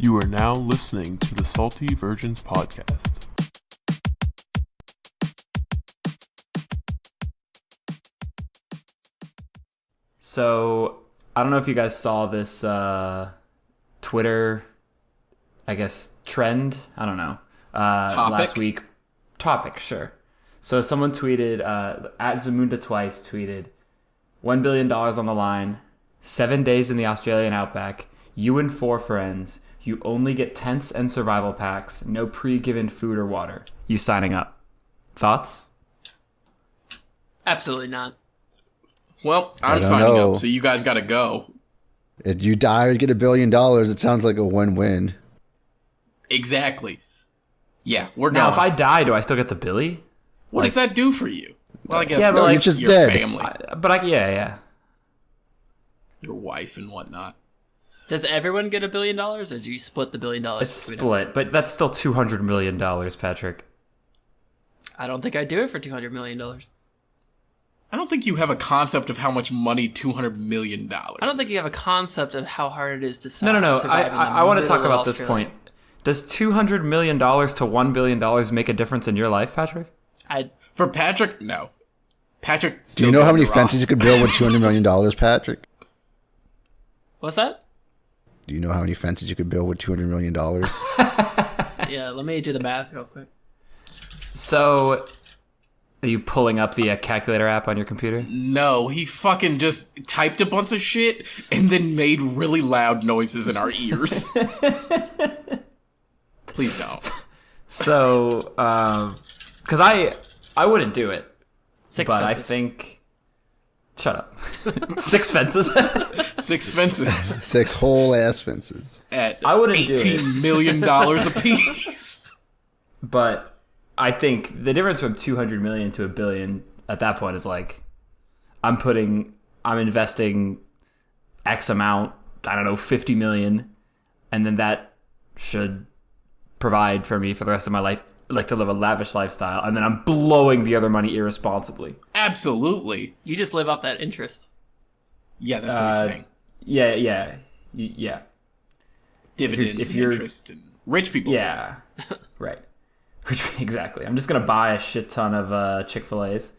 You are now listening to the Salty Virgins Podcast. So, I don't know if you guys saw this Twitter, I guess, trend. I don't know. Last week. Topic, sure. So, someone tweeted, at Zamunda Twice tweeted, $1 billion on the line, 7 days in the Australian Outback, you and 4 friends, you only get tents and survival packs, no pre-given food or water. You signing up. Thoughts? Absolutely not. Well, I'm signing up, so you guys got to go. If you die or get $1 billion, it sounds like a win-win. Exactly. Yeah, we're Now, going. if I die, do I still get the Billy? What does that do for you? Well, I guess Yeah, but you're just your dead. family, Yeah. your wife and whatnot. Does everyone get $1 billion, or do you split the $1 billion? It's split, but that's still $200 million, Patrick. I don't think I'd do it for $200 million. I don't think you have a concept of how much money $200 million I don't think you have a concept of how hard it is to No. survive in the I want to talk middle of about this Australia. point. Does $200 million to $1 billion make a difference in your life, Patrick? For Patrick, no. Patrick, Do you know how many fences you could build with $200 million, Patrick? What's that? Do you know how many fences you could build with $200 million? Yeah, let me do the math real quick. So, are you pulling up the calculator app on your computer? No, he fucking just typed a bunch of shit and then made really loud noises in our ears. Please don't. So, because I wouldn't do it. 6 but fences. I think... Shut up. 6 fences? 6 fences 6 whole-ass fences. at I wouldn't do $18 million a piece. But I think the difference from 200 million to $1 billion at that point is like, I'm investing X amount, I don't know, 50 million, and then that should provide for me for the rest of my life, like to live a lavish lifestyle, and then I'm blowing the other money irresponsibly. Absolutely. You just live off that interest. Yeah, that's what he's saying. Yeah. Dividends if and you're- interest and rich people Yeah, things. right. Exactly. I'm just going to buy a shit ton of Chick-fil-A's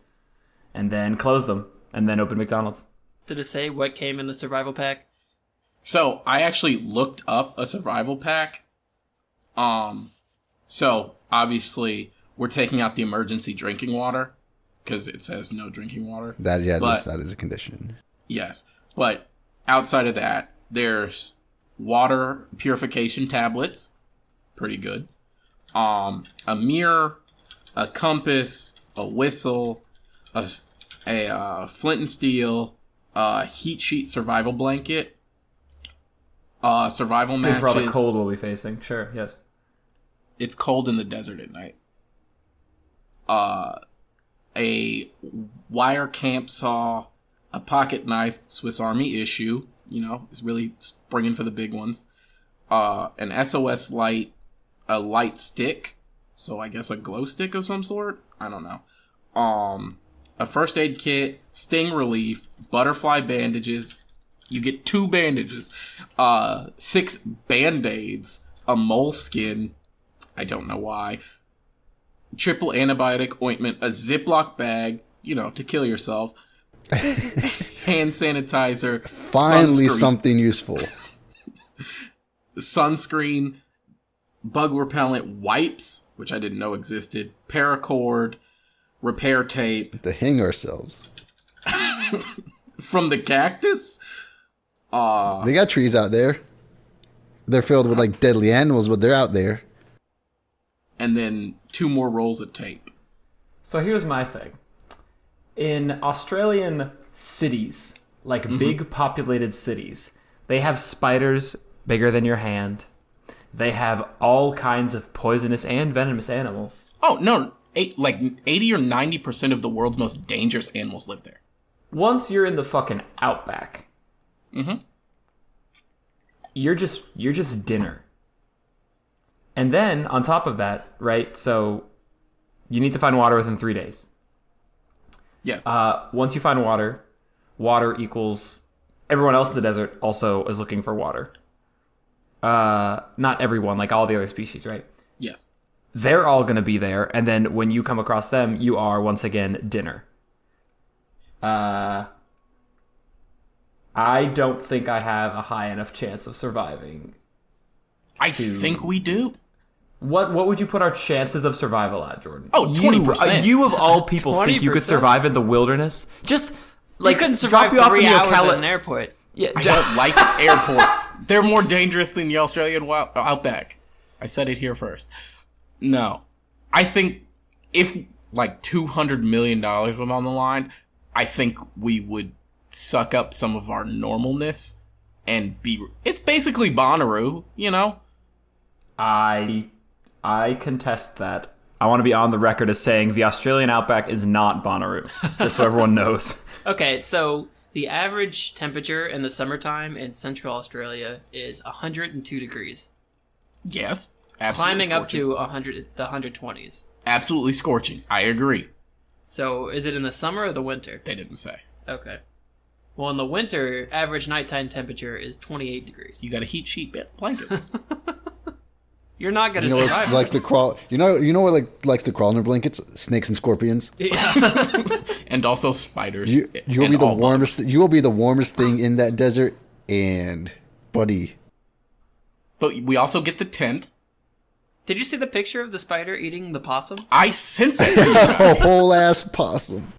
and then close them and then open McDonald's. Did it say what came in the survival pack? So I actually looked up a survival pack. So obviously we're taking out the emergency drinking water because it says no drinking water. That But- is a condition. Yes, but outside of that, there's water purification tablets, pretty good. A mirror, a compass, a whistle, a flint and steel, a heat sheet survival blanket, survival Good for all the matches. cold we'll be facing. Sure, yes. It's cold in the desert at night. A wire camp saw, a pocket knife, Swiss Army issue. You know, it's really springing for the big ones. An SOS light, a light stick, so I guess a glow stick of some sort. I don't know. A first aid kit, sting relief, butterfly bandages. You get 2 bandages, 6 band-aids, a moleskin. I don't know why. Triple antibiotic ointment, a Ziploc bag, to kill yourself. Hand sanitizer. Finally, sunscreen, something useful. Sunscreen, bug repellent wipes, which I didn't know existed, paracord, repair tape. To hang ourselves. From the cactus? They got trees out there. They're filled with like deadly animals, but they're out there. And then 2 more rolls of tape. So here's my thing. In Australian cities, like big populated cities, they have spiders bigger than your hand. They have all kinds of poisonous and venomous animals. Oh, no. 80 or 90% of the world's most dangerous animals live there. Once you're in the fucking outback, you're just dinner. And then, on top of that, right, so you need to find water within 3 days. Yes. Once you find water equals... Everyone else in the desert also is looking for water. not everyone, like all the other species, right? Yes. They're all going to be there, and then when you come across them, you are, once again, dinner. I don't think I have a high enough chance of surviving. I think we do. What would you put our chances of survival at, Jordan? Oh, 20%. You of all people think you could 20%? survive in the wilderness? Just, like, You couldn't survive drop you off in 3 the hours Ocala- at an airport. Yeah, I don't like airports. They're more dangerous than the Australian Outback. I said it here first. No. I think if, like, $200 million was on the line, I think we would suck up some of our normalness and be... It's basically Bonnaroo, you know? I contest that. I want to be on the record as saying the Australian Outback is not Bonnaroo, just so everyone knows. Okay, so the average temperature in the summertime in Central Australia is 102 degrees. Yes. Absolutely Climbing up scorching. to 100, the 120s. Absolutely scorching. I agree. So is it in the summer or the winter? They didn't say. Okay. Well, in the winter, average nighttime temperature is 28 degrees. You got a heat sheet blanket. You're not going to You know survive. what likes to crawl? You know what likes to crawl in their blankets? Snakes and scorpions. And also spiders. You will and be the all warmest. You will be the warmest thing in that desert, and buddy. But we also get the tent. Did you see the picture of the spider eating the possum? I sent that to you. A whole ass possum.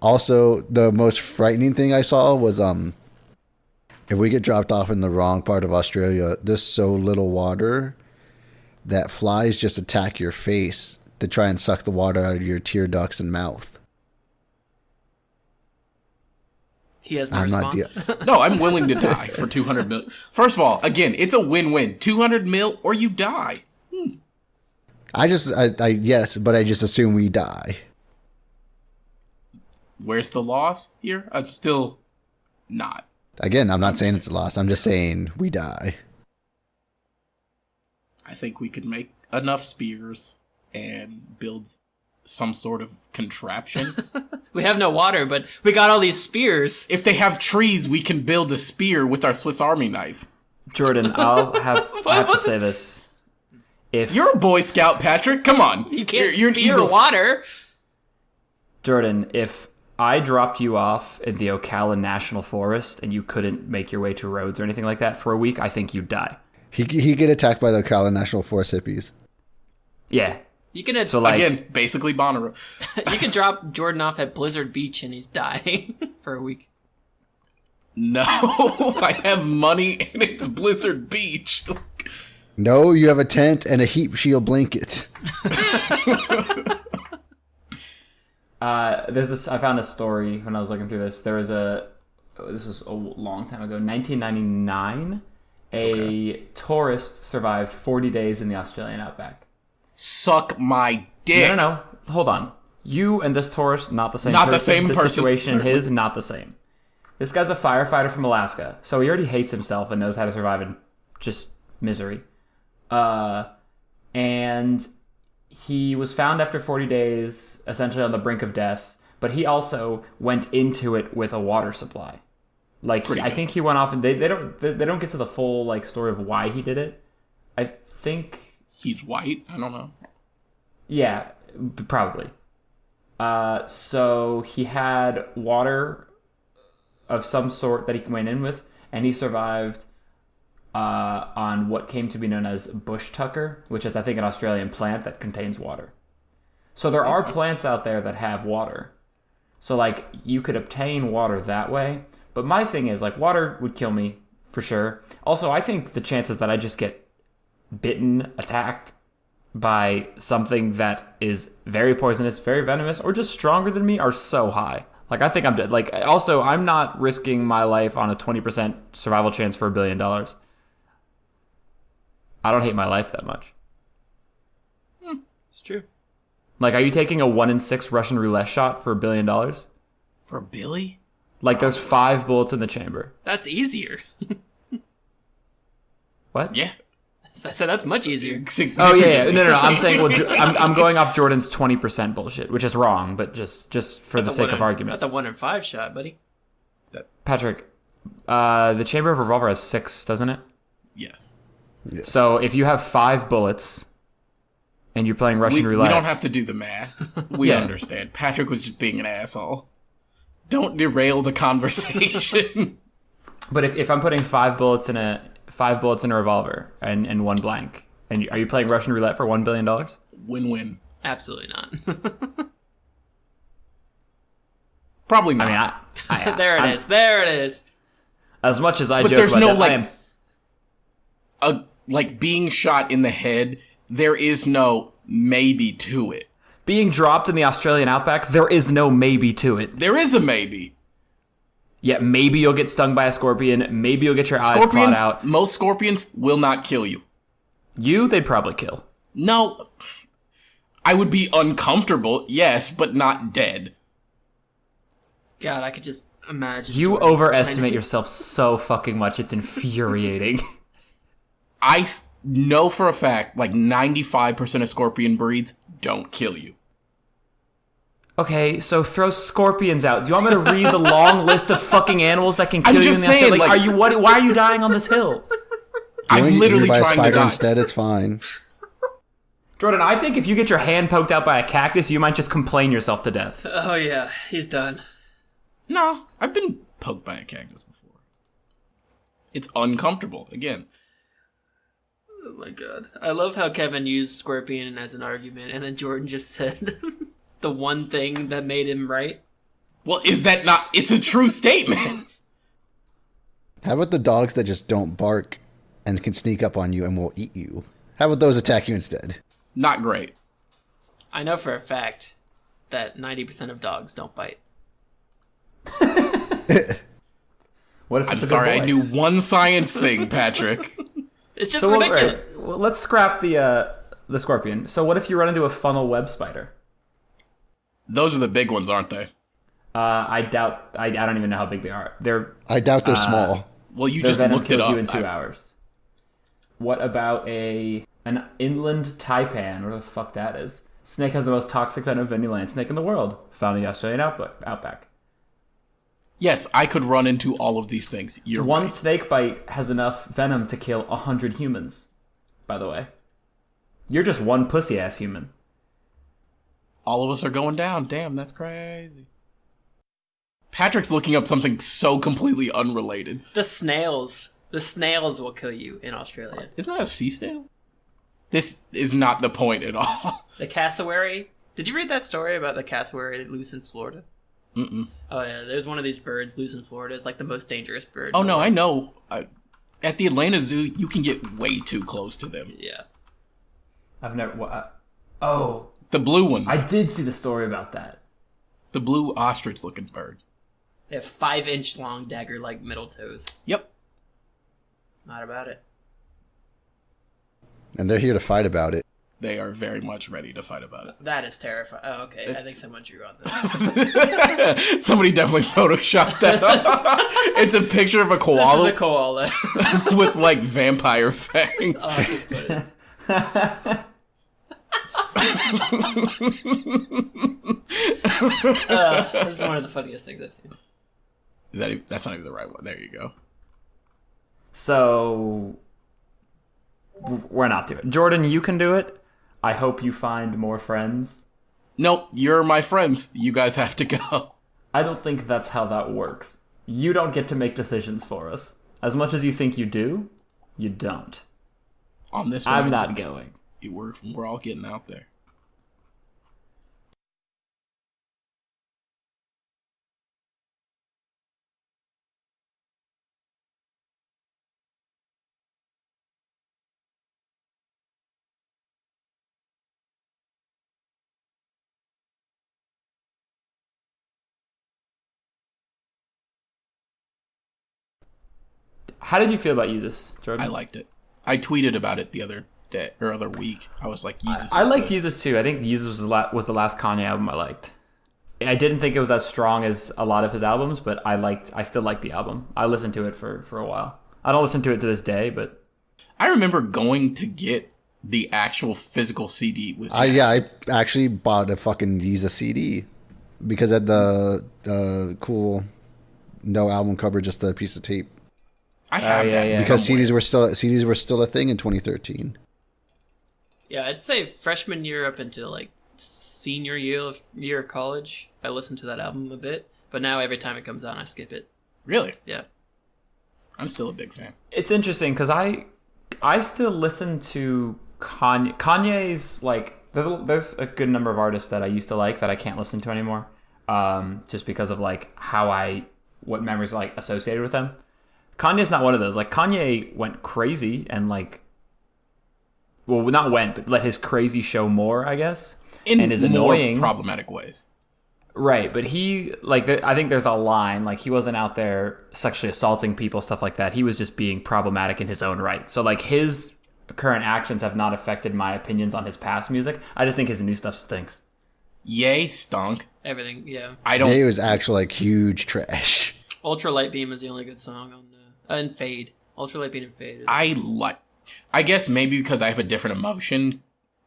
Also, the most frightening thing I saw was if we get dropped off in the wrong part of Australia, there's so little water that flies just attack your face to try and suck the water out of your tear ducts and mouth. He has no I'm not response. No, I'm willing to die for 200 mil. First of all, again, it's a win-win. 200 mil or you die. Yes, but I just assume we die. Where's the loss here? I'm still not. Again, I'm not saying it's a loss. I'm just saying we die. I think we could make enough spears and build some sort of contraption. We have no water, but we got all these spears. If they have trees, we can build a spear with our Swiss Army knife. Jordan, I have to say this. If You're a Boy Scout, Patrick. Come on. You can't you're an spear Eagle water. Jordan, if I dropped you off in the Ocala National Forest and you couldn't make your way to roads or anything like that for a week, I think you'd die. He get attacked by the Ocala National Forest hippies. Yeah. You can So, like, Again, basically Bonnaroo. you can drop Jordan off at Blizzard Beach and he's dying for a week. No, I have money and it's Blizzard Beach. No, you have a tent and a heat shield blanket. I found a story when I was looking through this. This was a long time ago, 1999. A tourist survived 40 days in the Australian Outback. Suck my dick. No. Hold on. You and this tourist, not the same Not person. the same This person, situation and certainly. his, not the same. This guy's a firefighter from Alaska, so he already hates himself and knows how to survive in just misery. And he was found after 40 days, essentially on the brink of death, but he also went into it with a water supply. Like, I think he went off, and they don't get to the full, like, story of why he did it. I think... He's white? I don't know. Yeah, probably. So he had water of some sort that he went in with, and he survived on what came to be known as bush tucker, which is, I think, an Australian plant that contains water. So there are plants out there that have water. So, like, you could obtain water that way. But my thing is, like, water would kill me, for sure. Also, I think the chances that I just get bitten, attacked by something that is very poisonous, very venomous, or just stronger than me are so high. Like, I think I'm dead. Like, also, I'm not risking my life on a 20% survival chance for $1 billion. I don't hate my life that much. It's true. Like, are you taking a 1 in 6 Russian roulette shot for $1 billion? For Billy? Like, there's 5 bullets in the chamber. That's easier. What? Yeah. I said that's much easier. Oh yeah. No. I'm saying, I'm going off Jordan's 20% bullshit, which is wrong, but just for That's the a sake 1 of in- argument. That's a 1 in 5 shot, buddy. Patrick, the chamber of revolver has 6, doesn't it? Yes. So if you have 5 bullets and you're playing Russian roulette... We don't have to do the math. We understand. Patrick was just being an asshole. Don't derail the conversation. But if I'm putting 5 bullets in a revolver and 1 blank, and are you playing Russian roulette for $1 billion? Win-win. Absolutely not. Probably not. I mean, There it is. As much as I but joke there's about no that, like being shot in the head. There is no maybe to it. being dropped in the Australian Outback, there is no maybe to it. There is a maybe. Yeah, maybe you'll get stung by a scorpion. Maybe you'll get your eyes clawed out. Most scorpions will not kill you. They'd probably kill. No. I would be uncomfortable, yes, but not dead. God, I could just imagine. You Jordan overestimate yourself so fucking much. It's infuriating. I know for a fact, like 95% of scorpion breeds don't kill you. Okay, so throw scorpions out. Do you want me to read the long list of fucking animals that can kill you in the saying, Australian? Why are you dying on this hill? I'm literally trying to die. Instead, it's fine. Jordan, I think if you get your hand poked out by a cactus, you might just complain yourself to death. Oh yeah, he's done. No, I've been poked by a cactus before. It's uncomfortable, again. Oh my god. I love how Kevin used scorpion as an argument, and then Jordan just said the one thing that made him right. Well, is that not... It's a true statement. How about the dogs that just don't bark and can sneak up on you and will eat you? How about those attack you instead? Not great. I know for a fact that 90% of dogs don't bite. What if I'm it's a sorry, good boy? I knew one science thing, Patrick. It's just So ridiculous. well, let's scrap the scorpion. So what if you run into a funnel web spider? Those are the big ones, aren't they? I doubt. I don't even know how big they are. I doubt they're small. Well, you Their just venom looked it kills up. you in 2 hours. What about an inland taipan? Where the fuck that is? Snake has the most toxic venom of any land snake in the world. Found in the Australian Outback. Yes, I could run into all of these things. You're One right. snake bite has enough venom to kill 100 humans. By the way, you're just one pussy ass human. All of us are going down. Damn, that's crazy. Patrick's looking up something so completely unrelated. The snails will kill you in Australia. Isn't that a sea snail? This is not the point at all. The cassowary. Did you read that story about the cassowary loose in Florida? Mm-mm. Oh yeah, there's one of these birds loose in Florida. It's like the most dangerous bird. Oh no, I know. At the Atlanta Zoo, you can get way too close to them. Yeah. I've never. Oh, The blue ones. I did see the story about that. The blue ostrich-looking bird. They have 5-inch long dagger-like middle toes. Yep. Not about it. And they're here to fight about it. They are very much ready to fight about it. That is terrifying. Oh, okay. I think someone drew on this. Somebody definitely photoshopped that. It's a picture of a This koala is a koala. with like vampire fangs. Oh, I can put it. This is one of the funniest things I've seen. That's not even the right one. There you go. So we're not doing it. Jordan, you can do it. I hope you find more friends. Nope, you're my friends. You guys have to go. I don't think that's how that works. You don't get to make decisions for us. As much as you think you do, you don't. On this one, I'm not going. We're all getting out there. How did you feel about Yeezus, Jordan? I liked it. I tweeted about it the other day or other week. I was like, Yeezus. I liked Yeezus too. I think Yeezus was the last Kanye album I liked. I didn't think it was as strong as a lot of his albums, but I still liked the album. I listened to it for a while. I don't listen to it to this day, but I remember going to get the actual physical CD with. I actually bought a fucking Yeezus CD because it had the cool no album cover, just a piece of tape. I have that because somewhere. CDs were still a thing in 2013. Yeah, I'd say freshman year up until like senior year of college, I listened to that album a bit. But now every time it comes out, I skip it. Really? Yeah. I'm still a big fan. It's interesting because I still listen to Kanye. Kanye's like there's a good number of artists that I used to like that I can't listen to anymore, just because of like what memories are like associated with them. Kanye's not one of those. Like Kanye went crazy and like, well, not went, but let his crazy show more, I guess, and is annoying, problematic ways. Right, but he I think there's a line, like he wasn't out there sexually assaulting people, stuff like that. He was just being problematic in his own right. So like his current actions have not affected my opinions on his past music. I just think his new stuff stinks. Ye stunk. Everything, yeah. Ye was actually like huge trash. Ultralight Beam is the only good song on and Fade. Ultralight Beam and Fade. I guess maybe because I have a different emotion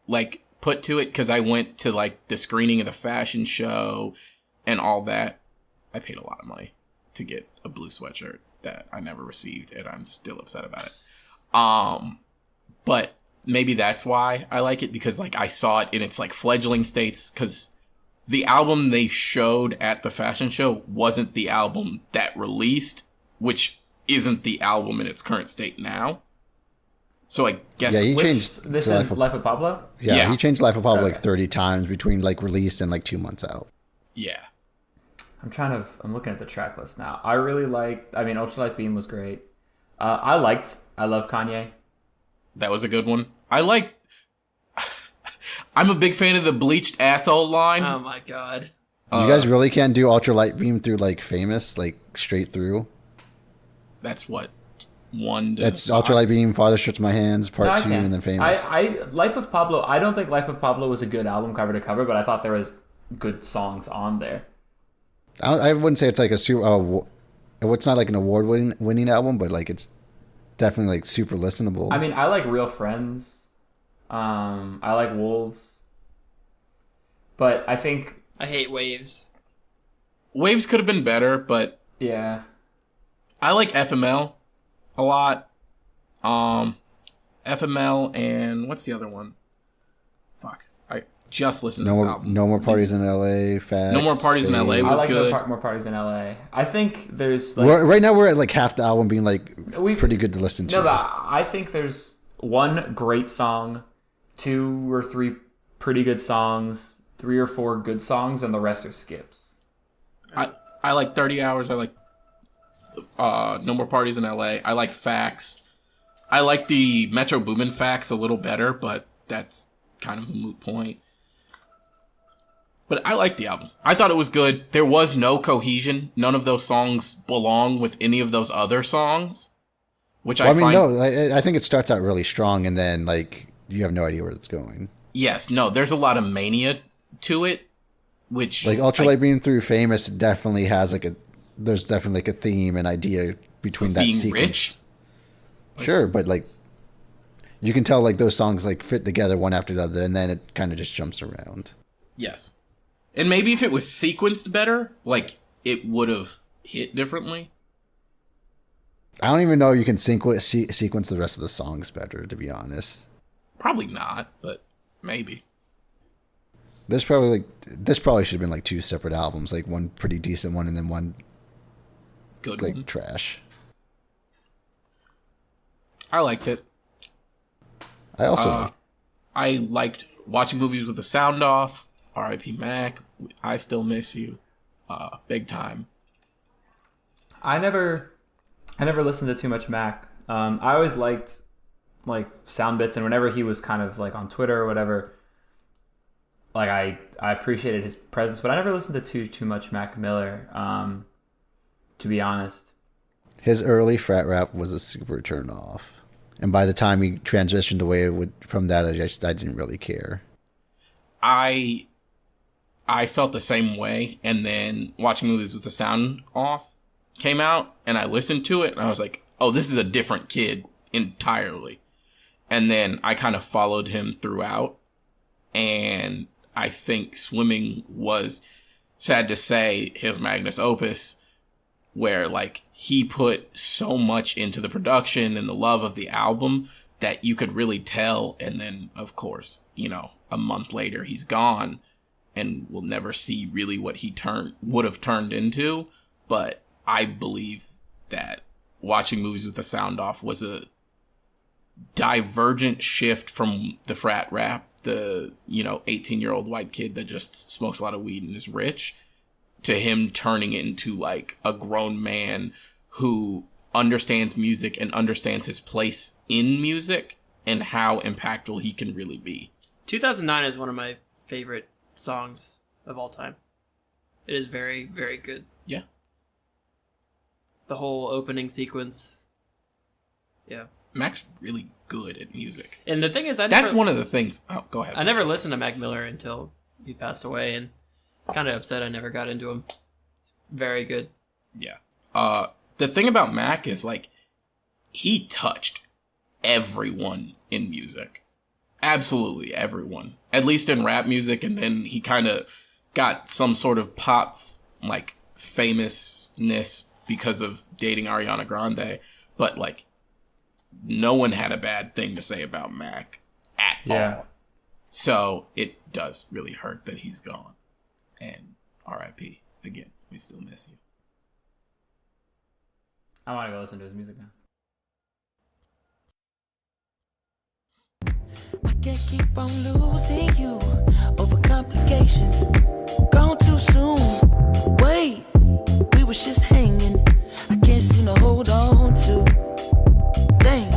like put to it, because I went to like the screening of the fashion show and all that. I paid a lot of money to get a blue sweatshirt that I never received, and I'm still upset about it. But maybe that's why I like it, because like I saw it in its like fledgling states, because the album they showed at the fashion show wasn't the album that released, which isn't the album in its current state now. So I guess he changed. This is Life of Pablo? Yeah, he changed Life of Pablo like 30 times between like release and like 2 months out. Yeah. I'm looking at the track list now. I really Ultralight Beam was great. I love Kanye. That was a good one. I'm a big fan of the bleached asshole line. Oh my god. You guys really can't do Ultralight Beam through like Famous, like straight through? That's what? One to That's five? Ultralight Beam, Father Stretch My Hands, Part 2, can. and then Famous. Life of Pablo, I don't think Life of Pablo was a good album cover to cover, but I thought there was good songs on there. I wouldn't say it's like a super. It's not like an award-winning album, but like it's definitely like super listenable. I mean, I like Real Friends. I like Wolves. But I think I hate Waves. Waves could have been better, but yeah. I like FML a lot. FML and what's the other one? Fuck. I just listened to this album. No More Parties in LA, Facts. No More Parties in LA was good. No More Parties in LA. I think there's like, right now we're at like half the album being like pretty good to listen to. No, but I think there's one great song, 2 or 3 pretty good songs, 3 or 4 good songs, and the rest are skips. I like 30 Hours. I like No More Parties in LA. I like Facts. I like the Metro Boomin Facts a little better, but that's kind of a moot point. But I like the album. I thought it was good. There was no cohesion. None of those songs belong with any of those other songs, which I think it starts out really strong, and then like you have no idea where it's going. Yes, no, there's a lot of mania to it, which like Ultralight Beam through Famous definitely has there's definitely like a theme and idea between that being sequence. rich. Sure, but like you can tell like those songs like fit together one after the other, and then it kind of just jumps around. Yes, and maybe if it was sequenced better, like it would have hit differently. I don't even know if you can sequence the rest of the songs better, to be honest. Probably not, but maybe. This probably should have been like 2 separate albums, like one pretty decent one and then one good like one. Trash. I liked it. I also I liked watching movies with the sound off. R.I.P. Mac. I still miss you. Big time. I never listened to too much Mac. I always liked like sound bits, and whenever he was kind of like on Twitter or whatever, like I appreciated his presence, but I never listened to too much Mac Miller. To be honest, his early frat rap was a super turn off, and by the time he transitioned away from that, I didn't really care. I felt the same way, and then watching movies with the sound off came out, and I listened to it, and I was like, oh, this is a different kid entirely. And then I kind of followed him throughout, and I think Swimming was, sad to say, his magnus opus. where like he put so much into the production and the love of the album that you could really tell. And then, of course, you know, a month later he's gone, and we'll never see really what he would have turned into. But I believe that Watching Movies with the Sound Off was a divergent shift from the frat rap, the, you know, 18-year-old white kid that just smokes a lot of weed and is rich, to him turning into like a grown man who understands music and understands his place in music and how impactful he can really be. 2009 is one of my favorite songs of all time. It is very, very good. Yeah. The whole opening sequence. Yeah. Mac's really good at music. And the thing is, that's one of the things. Oh, go ahead. I never listened to Mac Miller until he passed away, and kind of upset I never got into him. It's very good. Yeah. The thing about Mac is, like, he touched everyone in music. Absolutely everyone. At least in rap music, and then he kind of got some sort of pop, like, famousness because of dating Ariana Grande. But, like, no one had a bad thing to say about Mac at all. So it does really hurt that he's gone. And R.I.P. Again, we still miss you. I want to go listen to his music now. I can't keep on losing you over complications. Gone too soon. Wait, we was just hanging. I can't seem to hold on to. Dang,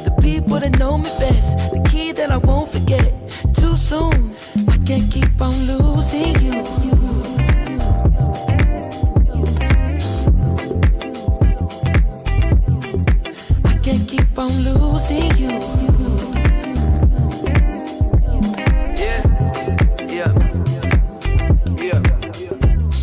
the people that know me best, the key that I won't forget. Too soon. I can't keep on losing you. I can't keep on losing you.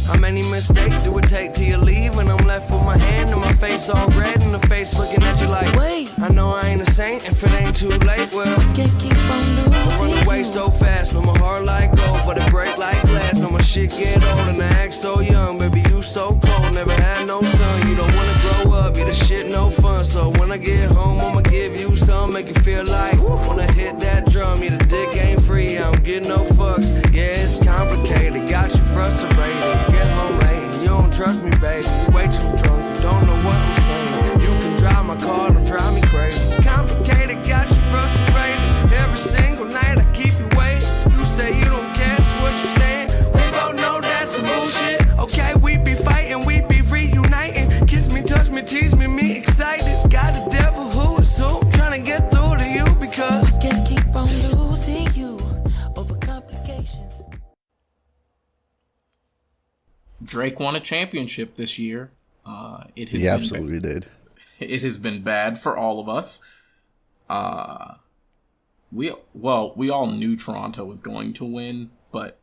How many mistakes do it take till you leave? And I'm left with my hand and my face all red, and the face looking at you like, wait, I know I ain't a saint if it ain't too late. Well, I can't keep on losing. I run away so fast, no my heart like gold, but it break like glass. No my shit get old and I act so young. Baby, you so cold, never had no son. You don't wanna grow up, you the shit no fun. So when I get home, I'ma give you some, make you feel like wanna hit that drum. Yeah, the dick ain't free, I don't get no fucks. Yeah, it's complicated, got you frustrated. Get home late and you don't trust me, baby. You way too drunk, you don't know what I'm saying. You can drive my car, don't drive me crazy. Complicated, got you frustrated. Every single night I keep you waiting. You say you don't care, that's what you're saying. We both know that's some bullshit. Okay, we be fighting, we be reuniting. Kiss me, touch me, tease me, me excited. Got a devil who is who, trying to get through to you because I can't keep on losing you over complications. Drake won a championship this year. He absolutely did. It has been bad for all of us. We all knew Toronto was going to win, but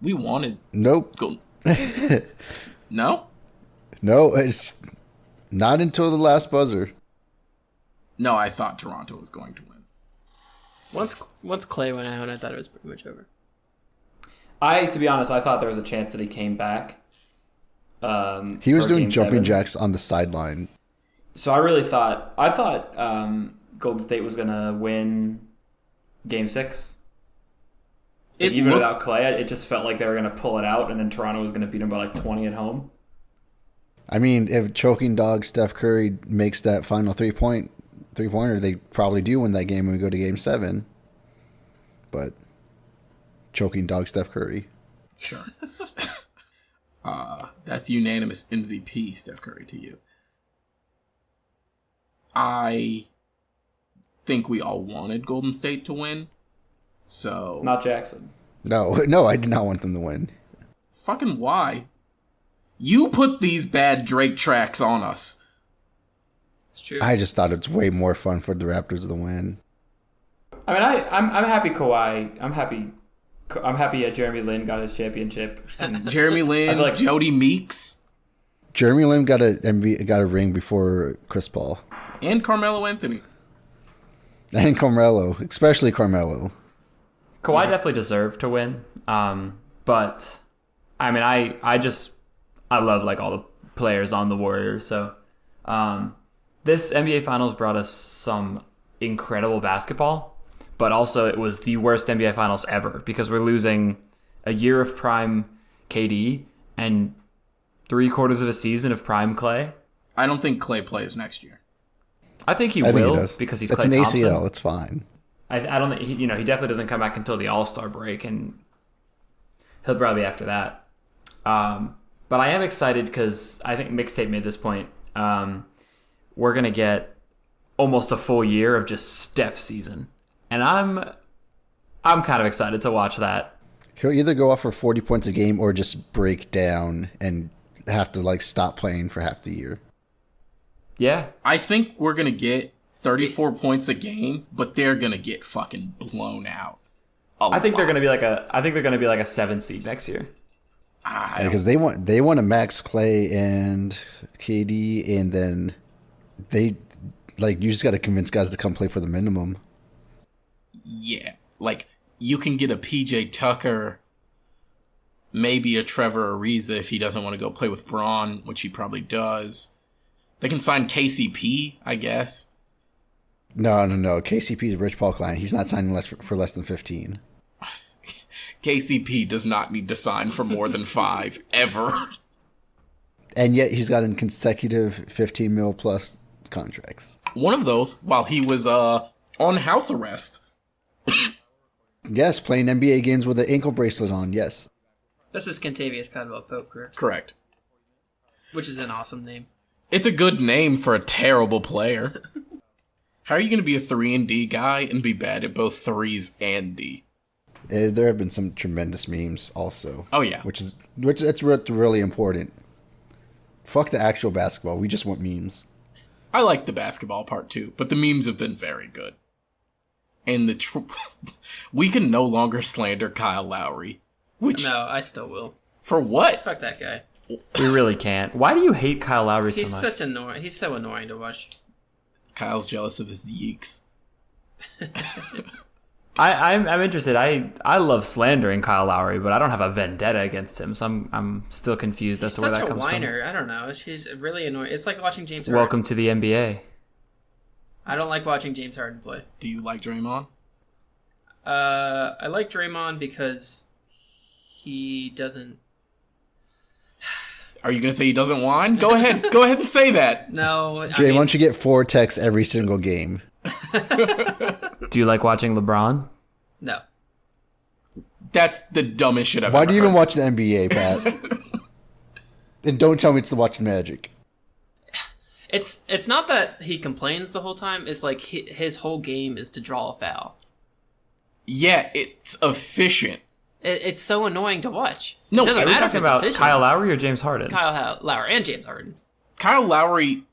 we wanted. Nope. No? No, it's not until the last buzzer. No, I thought Toronto was going to win. Once Clay went out, I thought it was pretty much over. To be honest, I thought there was a chance that he came back. He was doing Game jumping 7. jacks on the sideline. So I thought Golden State was gonna win Game 6. Without Clay, it just felt like they were gonna pull it out, and then Toronto was gonna beat them by like 20 at home. I mean, if choking dog Steph Curry makes that final three-pointer, they probably do win that game when we go to Game 7. But choking dog Steph Curry. Sure. That's unanimous MVP, Steph Curry, to you. I think we all wanted Golden State to win. So Not Jackson. No, I did not want them to win. Fucking why? You put these bad Drake tracks on us. It's true. I just thought it's way more fun for the Raptors to win. I mean, I'm happy Kawhi. I'm happy Jeremy Lin got his championship. And Jeremy Lin, I feel like Jody Meeks, Jeremy Lin got a ring before Chris Paul. and Carmelo Anthony. And Carmelo, especially Carmelo. Kawhi definitely deserved to win. But I mean, I love like all the players on the Warriors. So this NBA Finals brought us some incredible basketball, but also it was the worst NBA Finals ever because we're losing a year of prime KD and 3/4 of a season of prime Clay. I don't think Clay plays next year. I think he I will think he because he's it's Klay an Thompson. ACL. It's fine. I don't think he definitely doesn't come back until the All-Star break, and he'll probably be after that. But I am excited because I think Mixtape made this point. We're gonna get almost a full year of just Steph season, and I'm kind of excited to watch that. He'll either go off for 40 points a game or just break down and have to like stop playing for half the year. Yeah, I think we're going to get 34 points a game, but they're going to get fucking blown out. I think they're going to be like a 7 seed next year. Because they want to max Clay and KD, and then they like you just got to convince guys to come play for the minimum. Yeah, like you can get a PJ Tucker, maybe a Trevor Ariza if he doesn't want to go play with Braun, which he probably does. They can sign KCP, I guess. No. KCP is Rich Paul client. He's not signing for less than 15. KCP does not need to sign for more than 5 ever. And yet he's gotten consecutive 15 mil plus contracts. One of those while he was on house arrest. Yes, playing NBA games with an ankle bracelet on. Yes. This is Kentavious Caldwell-Pope, correct? Correct. Which is an awesome name. It's a good name for a terrible player. How are you going to be a 3-and-D guy and be bad at both 3s and D? There have been some tremendous memes also. Oh, yeah. Which it's really important. Fuck the actual basketball. We just want memes. I like the basketball part too, but the memes have been very good. And we can no longer slander Kyle Lowry. No, I still will. For what? Fuck that guy. We really can't. Why do you hate Kyle Lowry so much? He's so annoying to watch. Kyle's jealous of his yeeks. I'm interested. I love slandering Kyle Lowry, but I don't have a vendetta against him, so I'm still confused as to where that comes from. He's such a whiner. I don't know. She's really annoying. It's like watching James Harden. Welcome to the NBA. I don't like watching James Harden play. Do you like Draymond? I like Draymond because he doesn't. Are you going to say he doesn't whine? Go ahead. Go ahead and say that. No. Jay, why don't you get 4 texts every single game? Do you like watching LeBron? No. That's the dumbest shit I've ever Why do you even heard. watch the NBA, Pat? And don't tell me it's to watch the Magic. It's not that he complains the whole time. It's like his whole game is to draw a foul. Yeah, it's efficient. It's so annoying to watch. No, it doesn't Are we matter if talking it's about efficient. Kyle Lowry or James Harden? Kyle Lowry and James Harden. Kyle Lowry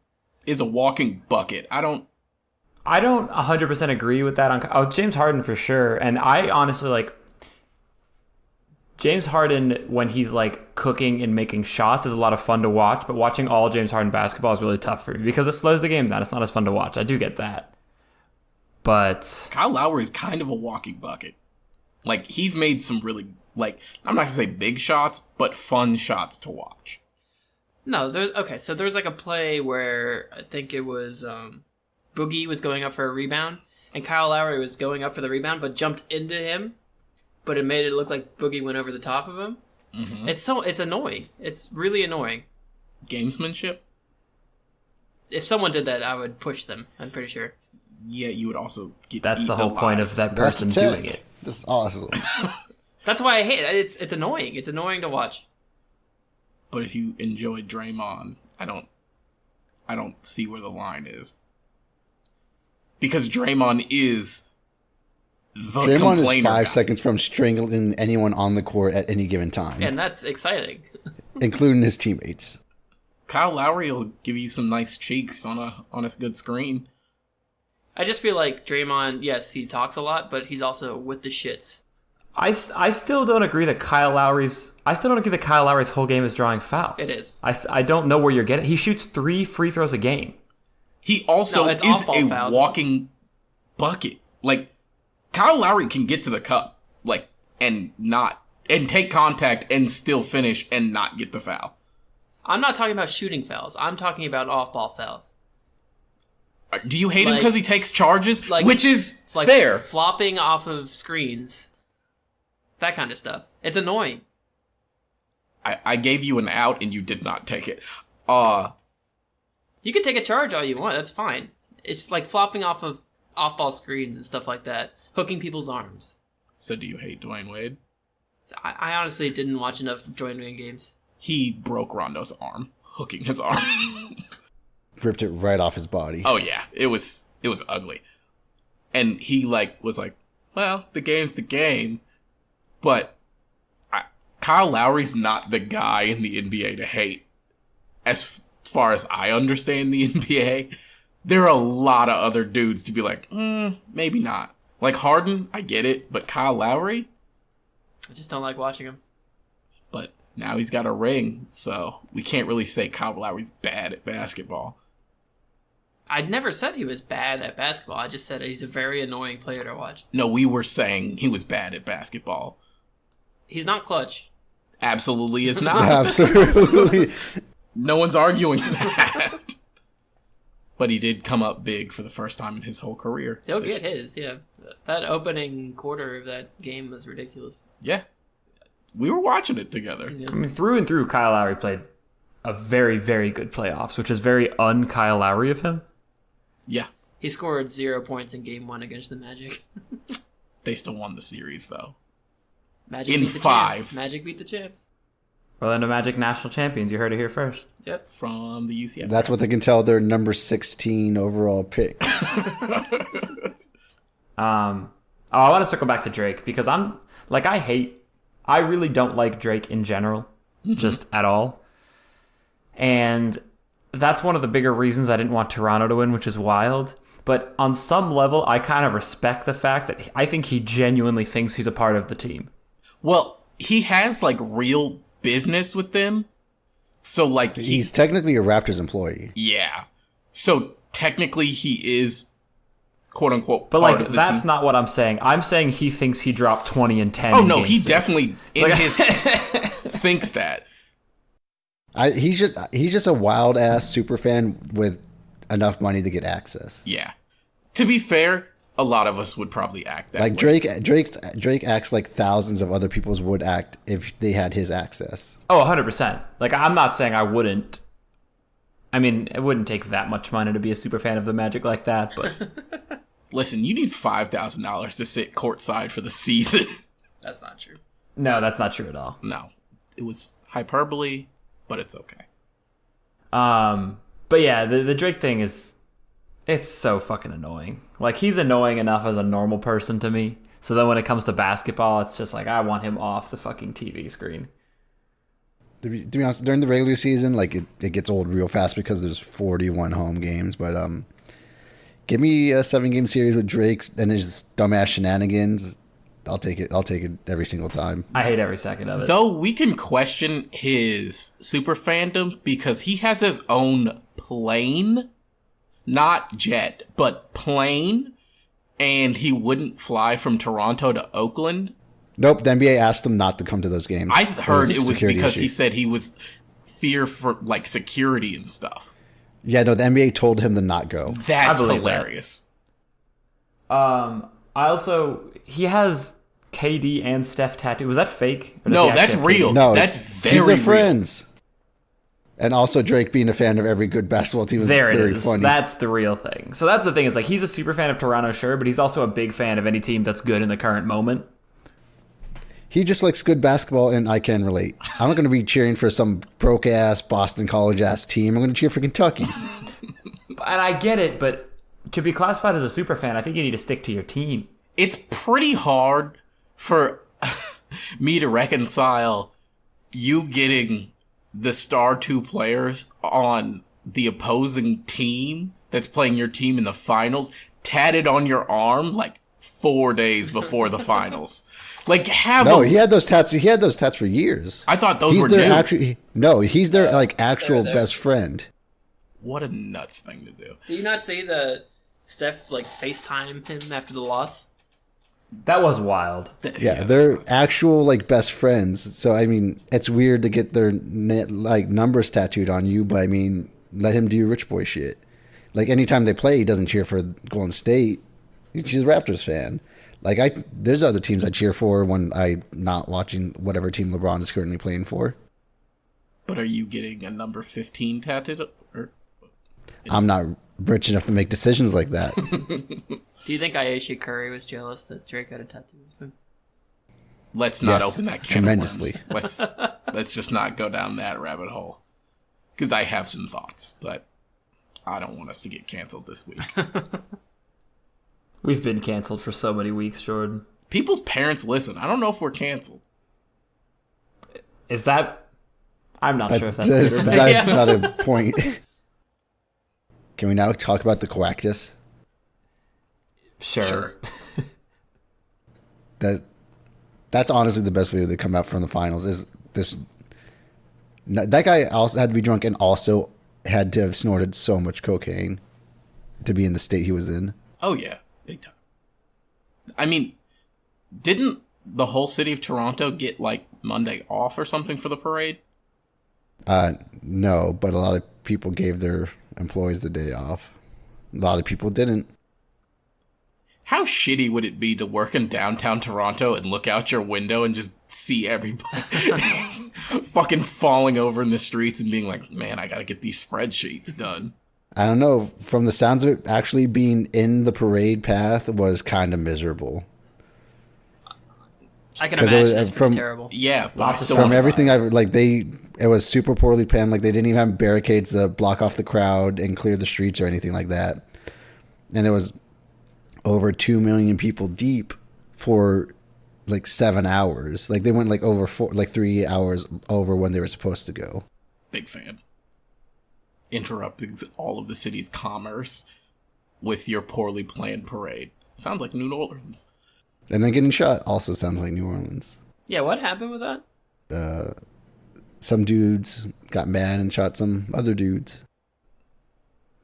is a walking bucket. I don't 100% agree with that on James Harden for sure. And I honestly like James Harden when he's like cooking and making shots is a lot of fun to watch, but watching all James Harden basketball is really tough for me because it slows the game down. It's not as fun to watch. I do get that. But Kyle Lowry is kind of a walking bucket. Like, he's made some really, like, I'm not going to say big shots, but fun shots to watch. No, so there's like a play where I think it was Boogie was going up for a rebound, and Kyle Lowry was going up for the rebound, but jumped into him, but it made it look like Boogie went over the top of him. Mm-hmm. It's annoying. It's really annoying. Gamesmanship? If someone did that, I would push them. I'm pretty sure. Yeah, you would also get that's the eaten whole alive. point of that person doing it. This is awesome. That's why I hate it. It's annoying. It's annoying to watch. But if you enjoy Draymond, I don't see where the line is. Because Draymond is the Draymond is complainer 5 guy. seconds from strangling anyone on the court at any given time, And that's exciting. including his teammates. Kyle Lowry will give you some nice cheeks on a good screen. I just feel like Draymond, yes, he talks a lot, but he's also with the shits. I still don't agree that Kyle Lowry's whole game is drawing fouls. It is. I don't know where you're getting. He shoots 3 free throws a game. He also No, it's is off-ball a fouls. walking bucket. Like, Kyle Lowry can get to the cup, like, and take contact and still finish and not get the foul. I'm not talking about shooting fouls. I'm talking about off-ball fouls. Do you hate him because he takes charges? Which is like fair. Flopping off of screens. That kind of stuff. It's annoying. I gave you an out and you did not take it. You can take a charge all you want. That's fine. It's like flopping off of off-ball screens and stuff like that. Hooking people's arms. So do you hate Dwayne Wade? I honestly didn't watch enough Dwayne Wade games. He broke Rondo's arm. Hooking his arm. Ripped it right off his body. Oh yeah. It was ugly. And he was like, well, the game's the game. But Kyle Lowry's not the guy in the NBA to hate. As far as I understand the NBA, there are a lot of other dudes to be like, maybe not. Like Harden, I get it, but Kyle Lowry? I just don't like watching him. But now he's got a ring, so we can't really say Kyle Lowry's bad at basketball. I never said he was bad at basketball. I just said he's a very annoying player to watch. No, we were saying he was bad at basketball. He's not clutch. Absolutely is not. Absolutely. No one's arguing that. But he did come up big for the first time in his whole career. He'll get his, yeah. That opening quarter of that game was ridiculous. Yeah. We were watching it together. I mean, through and through, Kyle Lowry played a very, very good playoffs, which is very un-Kyle Lowry of him. Yeah. He scored 0 points in game 1 against the Magic. They still won the series, though. Magic in beat the 5. Champs. Magic beat the champs. Well, then the Magic national champions. You heard it here first. Yep. From the UCF. That's what they can tell their number 16 overall pick. I want to circle back to Drake because I really don't like Drake in general, just at all. And that's one of the bigger reasons I didn't want Toronto to win, which is wild. But on some level, I kind of respect the fact that I think he genuinely thinks he's a part of the team. Well, he has, real business with them. So, he's technically a Raptors employee. Yeah. So, technically, he is, quote-unquote, but, part of the that's team. not what I'm saying. I'm saying he thinks he dropped 20 and 10 Oh, no, Game he 6. definitely, thinks that. He's just a wild-ass super fan with enough money to get access. Yeah. To be fair, a lot of us would probably act that way. Drake acts like thousands of other people would act if they had his access. Oh, 100%. I'm not saying I wouldn't. I mean, it wouldn't take that much money to be a super fan of the Magic like that, but... Listen, you need $5,000 to sit courtside for the season. That's not true. No, that's not true at all. No. It was hyperbole, but it's okay. But yeah, the Drake thing is... It's so fucking annoying. He's annoying enough as a normal person to me. So then when it comes to basketball, it's just I want him off the fucking TV screen. To be honest, during the regular season, it gets old real fast because there's 41 home games. But give me a 7-game series with Drake and his dumbass shenanigans. I'll take it. I'll take it every single time. I hate every second of it. Though we can question his super fandom because he has his own plane. Not jet, but plane, and he wouldn't fly from Toronto to Oakland. Nope, the NBA asked him not to come to those games. I heard it was because issue. he said he was fear for security and stuff. Yeah, no, the NBA told him to not go. That's hilarious. He has KD and Steph tattoo. Was that fake? No, that's real. No, that's very these are real. friends. And also Drake being a fan of every good basketball team is very funny. That's the real thing. So that's the thing is he's a super fan of Toronto, sure, but he's also a big fan of any team that's good in the current moment. He just likes good basketball, and I can relate. I'm not going to be cheering for some broke-ass Boston College-ass team. I'm going to cheer for Kentucky. And I get it, but to be classified as a super fan, I think you need to stick to your team. It's pretty hard for me to reconcile you getting the star 2 players on the opposing team that's playing your team in the finals tatted on your arm 4 days before the finals. He had those tats. He had those tats for years. I thought those were new. He's their actual best friend. What a nuts thing to do. Did you not see the Steph FaceTime him after the loss? That was wild. Yeah, they're actual like best friends. So I mean, it's weird to get their numbers tattooed on you, but I mean, let him do rich boy shit. Like anytime they play, he doesn't cheer for Golden State. He's a Raptors fan. Like there's other teams I cheer for when I'm not watching whatever team LeBron is currently playing for. But are you getting a number 15 tattooed? Or... I'm not rich enough to make decisions like that. Do you think Ayesha Curry was jealous that Drake got a tattoo of him? Let's not open that can tremendously. of worms. Let's just not go down that rabbit hole. Because I have some thoughts, but I don't want us to get canceled this week. We've been canceled for so many weeks, Jordan. People's parents listen. I don't know if we're canceled. Is that... I'm not sure if that's that's not a point. Can we now talk about the Coactus? Sure. That's honestly the best video that come out from the finals. Is this? That guy also had to be drunk and also had to have snorted so much cocaine to be in the state he was in. Oh yeah, big time. I mean, didn't the whole city of Toronto get like Monday off or something for the parade? No, but a lot of people gave their employees the day off. A lot of people didn't. How shitty would it be to work in downtown Toronto and look out your window and just see everybody fucking falling over in the streets and being like, man, I gotta get these spreadsheets done. I don't know. From the sounds of it, actually being in the parade path was kind of miserable. I can imagine it's from terrible. Yeah, but I still from everything I've like it was super poorly planned. Like they didn't even have barricades to block off the crowd and clear the streets or anything like that. And it was over 2 million people deep for like 7 hours. Like they went like over 3 hours over when they were supposed to go. Big fan. Interrupting all of the city's commerce with your poorly planned parade. Sounds like New Orleans. And then getting shot also sounds like New Orleans. Yeah, what happened with that? Some dudes got mad and shot some other dudes.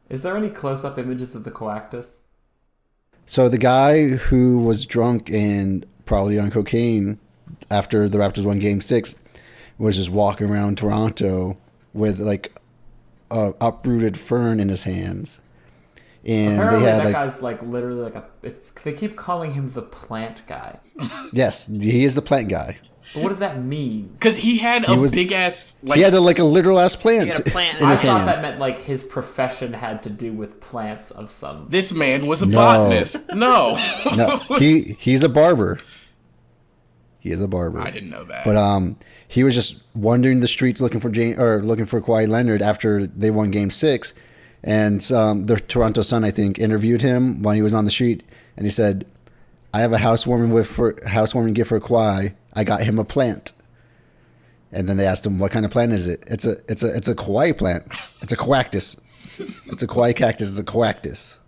Is there any close-up images of the Coactus? So the guy who was drunk and probably on cocaine after the Raptors won Game 6 was just walking around Toronto with like a uprooted fern in his hands. And apparently they had that guy's like literally like they keep calling him the plant guy. Yes, he is the plant guy. But what does that mean? Because he had big ass he had a literal ass plant. He had a plant in his I thought hand. that meant like his profession had to do with plants of some. This man was a botanist. No. No, he's a barber. He is a barber. I didn't know that. But he was just wandering the streets looking for Kawhi Leonard after they won Game 6, and the Toronto Sun, I think, interviewed him when he was on the street, and he said, "I have a housewarming gift for Kawhi. I got him a plant." And then they asked him, "What kind of plant is it?" It's a Kawhi plant. It's a coactus. It's a Kawhi cactus. It's a coactus.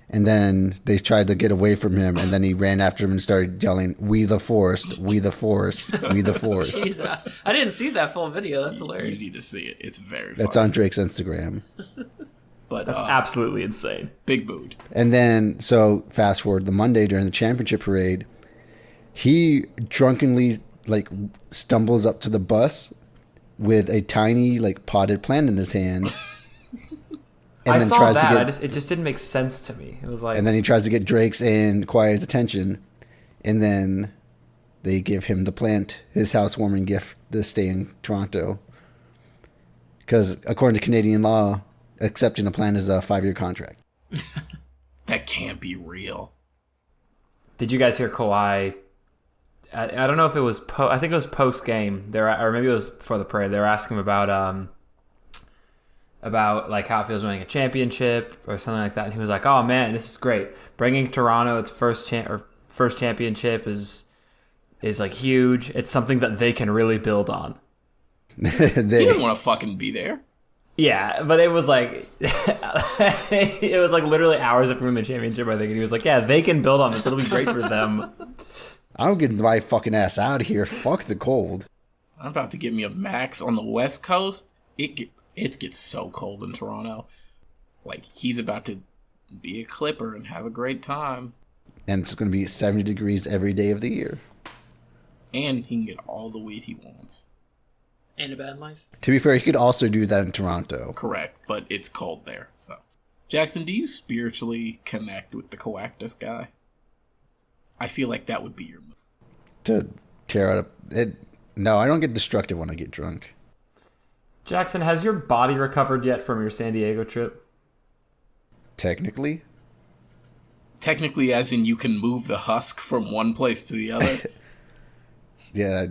And then they tried to get away from him, and then he ran after him and started yelling, "We the forest, we the forest, we the forest." Jeez, I didn't see that full video. That's hilarious. You need to see it. It's very funny. That's on Drake's Instagram. But That's absolutely insane. big mood. And then, so fast forward the Monday during the championship parade, he drunkenly like stumbles up to the bus with a tiny like potted plant in his hand. And I saw that. It just didn't make sense to me. It was like, and then he tries to get Drake's and Kawhi's attention, and then they give him the plant, his housewarming gift to stay in Toronto. Because according to Canadian law, accepting a plant is a 5-year contract. That can't be real. Did you guys hear Kawhi? I don't know if it was I think it was post game there, or maybe it was before the parade. They were asking him about like how it feels winning a championship or something like that, and he was like, "Oh man, this is great. Bringing Toronto its first championship is like huge. It's something that they can really build on." He didn't want to fucking be there. Yeah, but it was like it was like literally hours after winning the championship, I think, and he was like, "Yeah, they can build on this. It'll be great for them." I'm getting my fucking ass out of here. Fuck the cold. I'm about to get me a max on the West Coast. It gets so cold in Toronto. Like, he's about to be a Clipper and have a great time. And it's going to be 70 degrees every day of the year. And he can get all the weed he wants. And a bad life. To be fair, he could also do that in Toronto. Correct, but it's cold there, so. Jackson, do you spiritually connect with the Coactus guy? I feel like that would be your move. To tear out it. No, I don't get destructive when I get drunk. Jackson, has your body recovered yet from your San Diego trip? Technically. Technically, as in you can move the husk from one place to the other? Yeah,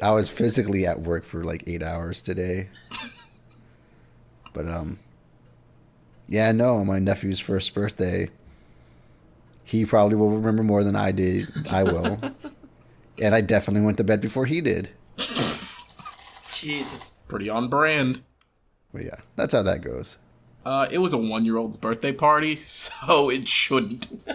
I was physically at work for like 8 hours today. But, yeah, no, on my nephew's first birthday, he probably will remember more than I did. I will. And I definitely went to bed before he did. Jesus. Pretty on brand. But yeah, that's how that goes. It was a 1-year-old's birthday party, so it shouldn't.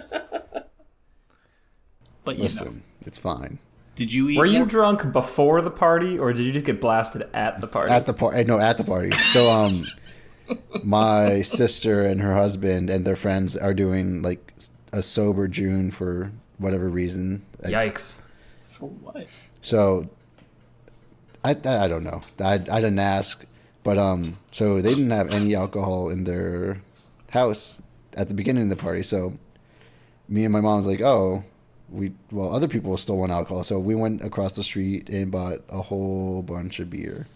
But Listen, it's fine. Did you eat? Were you drunk before the party, or did you just get blasted at the party? At the party. No, at the party. So, my sister and her husband and their friends are doing like a sober June for whatever reason. Yikes. For what? So, I don't know. I didn't ask. But, so they didn't have any alcohol in their house at the beginning of the party. So, me and my mom was like, oh, other people still want alcohol. So we went across the street and bought a whole bunch of beer.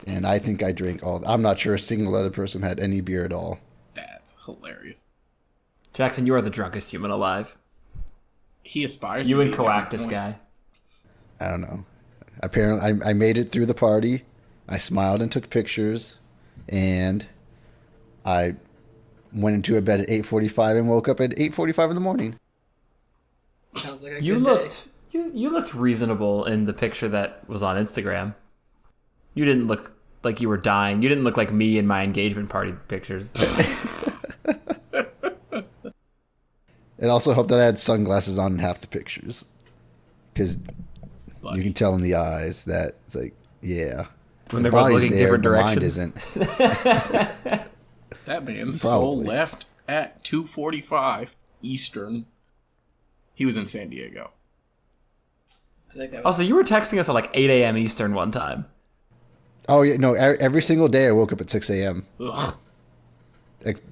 And I think I drank all. I'm not sure a single other person had any beer at all. That's hilarious. Jackson, you are the drunkest human alive. He aspires You to and be at every Coactus point. guy. I don't know. Apparently, I made it through the party. I smiled and took pictures. And I went into bed at 8:45 and woke up at 8:45 in the morning. Sounds like a You good looked day. you looked reasonable in the picture that was on Instagram. You didn't look like you were dying. You didn't look like me in my engagement party pictures. It also helped that I had sunglasses on in half the pictures. Because you can tell in the eyes that it's like, yeah. When the they're both body's looking there, different the mind directions. isn't. That man's soul Probably. left at 2:45 Eastern. He was in San Diego. I think that was Also, you were texting us at like 8 a.m. Eastern one time. Oh, yeah, no, every single day I woke up at 6 a.m. Ugh.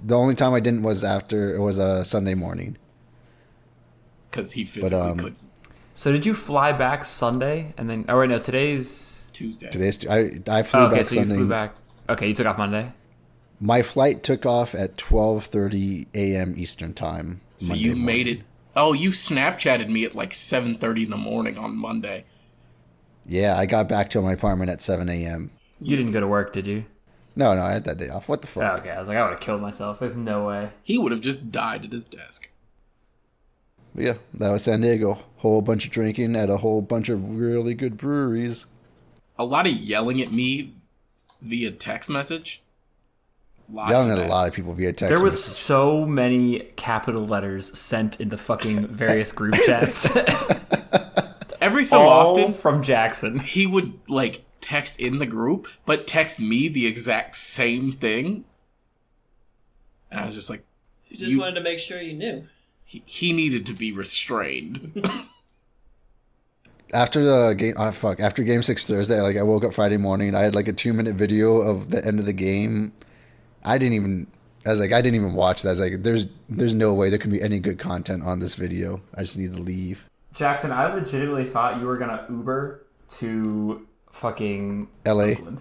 The only time I didn't was after, it was a Sunday morning. Because he physically couldn't. So did you fly back Sunday and then? Oh wait, no, today's Tuesday. I flew okay. back So Sunday. you flew back. Okay, you took off Monday. My flight took off at 12:30 a.m. Eastern time. So Monday you morning. made it. Oh, you Snapchatted me at like 7:30 in the morning on Monday. Yeah, I got back to my apartment at 7 a.m. You didn't go to work, did you? No, I had that day off. What the Oh, fuck? okay, I was like, I would have killed myself. There's no way. He would have just died at his desk. But yeah, that was San Diego. Whole bunch of drinking at a whole bunch of really good breweries. A lot of yelling at me via text message. Lots Yelling of at a that. lot of people via text There was message. so many capital letters sent in the fucking various group chats. Every so All often, from Jackson. he would like text in the group, but text me the exact same thing. And I was just like, You just wanted to make sure you knew. he needed to be restrained. After the game, after Game 6 Thursday, I woke up Friday morning. I had like a 2-minute video of the end of the game. I didn't even watch that. I was like, there's no way there can be any good content on this video. I just need to leave. Jackson, I legitimately thought you were gonna Uber to fucking LA. Oakland.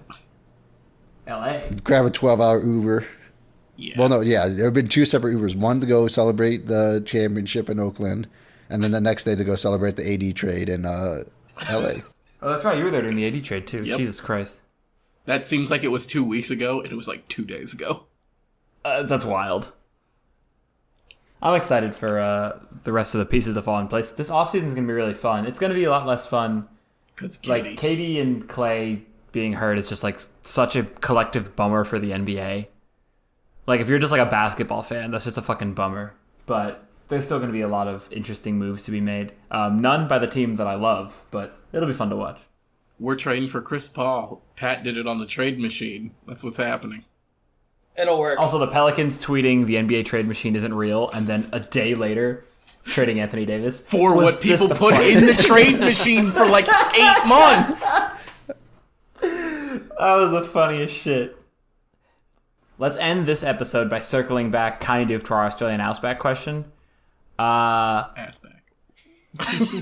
LA. Grab a 12-hour Uber. Yeah. Well, no, yeah, there have been 2 separate Ubers. One to go celebrate the championship in Oakland, and then the next day to go celebrate the AD trade in LA. Oh, that's right. You were there during the AD trade too. Yep. Jesus Christ. That seems like it was 2 weeks ago, and it was like 2 days ago. That's wild. I'm excited for the rest of the pieces to fall in place. This offseason is going to be really fun. It's going to be a lot less fun. Because Katie and Clay being hurt is just like such a collective bummer for the NBA. Like if you're just like a basketball fan, that's just a fucking bummer. But there's still going to be a lot of interesting moves to be made. None by the team that I love, but it'll be fun to watch. we're trading for Chris Paul. Pat did it on the trade machine. That's what's happening. It'll work. Also, the Pelicans tweeting the NBA trade machine isn't real, and then a day later, trading Anthony Davis. For Was what this people the put fun- in the trade machine for like 8 months. That was the funniest shit. Let's end this episode by circling back kind of to our Australian Outback question. Ass back.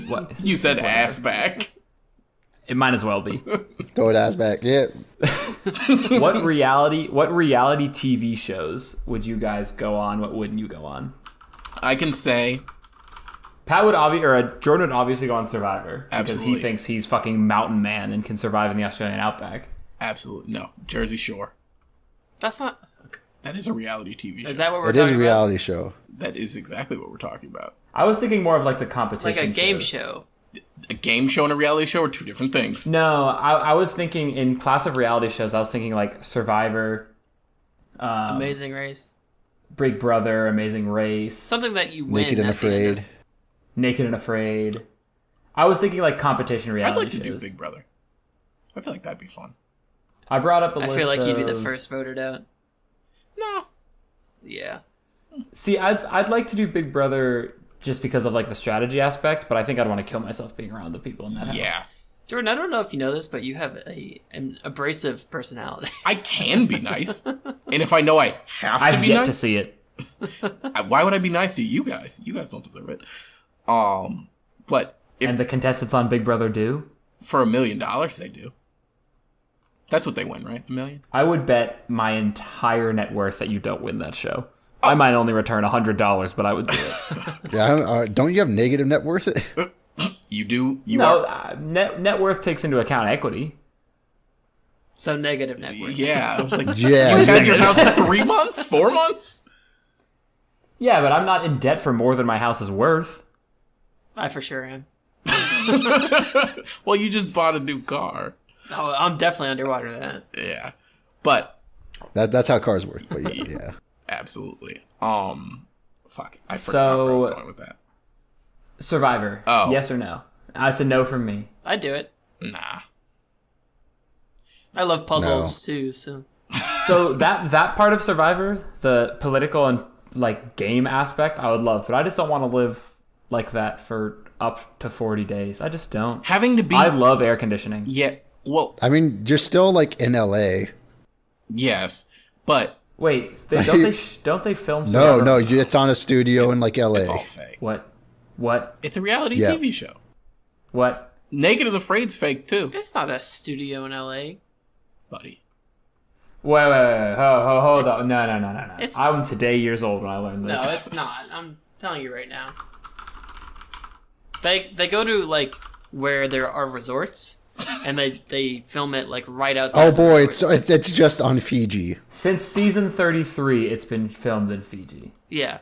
What? You said ass back. It might as well be. Throw it ass back. Yeah. What reality TV shows would you guys go on? What wouldn't you go on? I can say Jordan would obviously go on Survivor. Absolutely. Because he thinks he's fucking mountain man and can survive in the Australian Outback. absolutely no. Jersey Shore. That's not. That is a reality TV show. Is that what we're It is talking a about? reality show. That is exactly what we're talking about. I was thinking more of like the competition. Like a game shows. show. A game show and a reality show are two different things. No, I was thinking in class of reality shows, I was thinking like Survivor, Amazing Race. Big Brother, Amazing Race. Something that you win. Naked and at the end Afraid. of. Naked and Afraid. I was thinking like competition I'd reality like to shows. do Big Brother. I feel like that'd be fun. I brought up a I list feel like you'd be the of- first voted out. No. Yeah. See, I'd like to do Big Brother just because of like the strategy aspect, but I think I'd want to kill myself being around the people in that house. Yeah. Jordan, I don't know if you know this, but you have an abrasive personality. I can be nice. And if I know I have to I've be yet nice, to see it. why would I be nice to you guys? You guys don't deserve it. But if And the contestants on Big Brother do. for $1 million they do. That's what they win, right? $1 million? I would bet my entire net worth that you don't win that show. I might only return $100, but I would do it. Yeah. Don't you have negative net worth? You do. You No, are. net worth takes into account equity. So negative net worth. Yeah. I was like, Yeah. you had your house 3 months? 4 months? Yeah, but I'm not in debt for more than my house is worth. I for sure am. Well, you just bought a new car. Oh, I'm definitely underwater then. Yeah. But That's how cars work. But yeah. absolutely. Fuck. I forgot where I was going with that. Survivor. Oh. Yes or no? It's a no from me. I'd do it. Nah. I love puzzles too, so. So that part of Survivor, the political and like game aspect, I would love, but I just don't want to live like that for up to 40 days. I just don't. Having to be. I love air conditioning. Yeah. Well, I mean, you're still like in LA. yes. But Wait, don't they film Survivor? No, it's on a studio in like LA. it's all fake. What? It's a reality Yeah. TV show. What? Naked and Afraid's fake too, It's not a studio in LA. buddy. Wait. Hold on. No. It's- I'm today years old when I learned this. No, it's not. I'm telling you right now. They go to like where there are resorts, and they film it like right outside. Oh the boy, resort. it's just on Fiji. Since season 33, it's been filmed in Fiji. Yeah.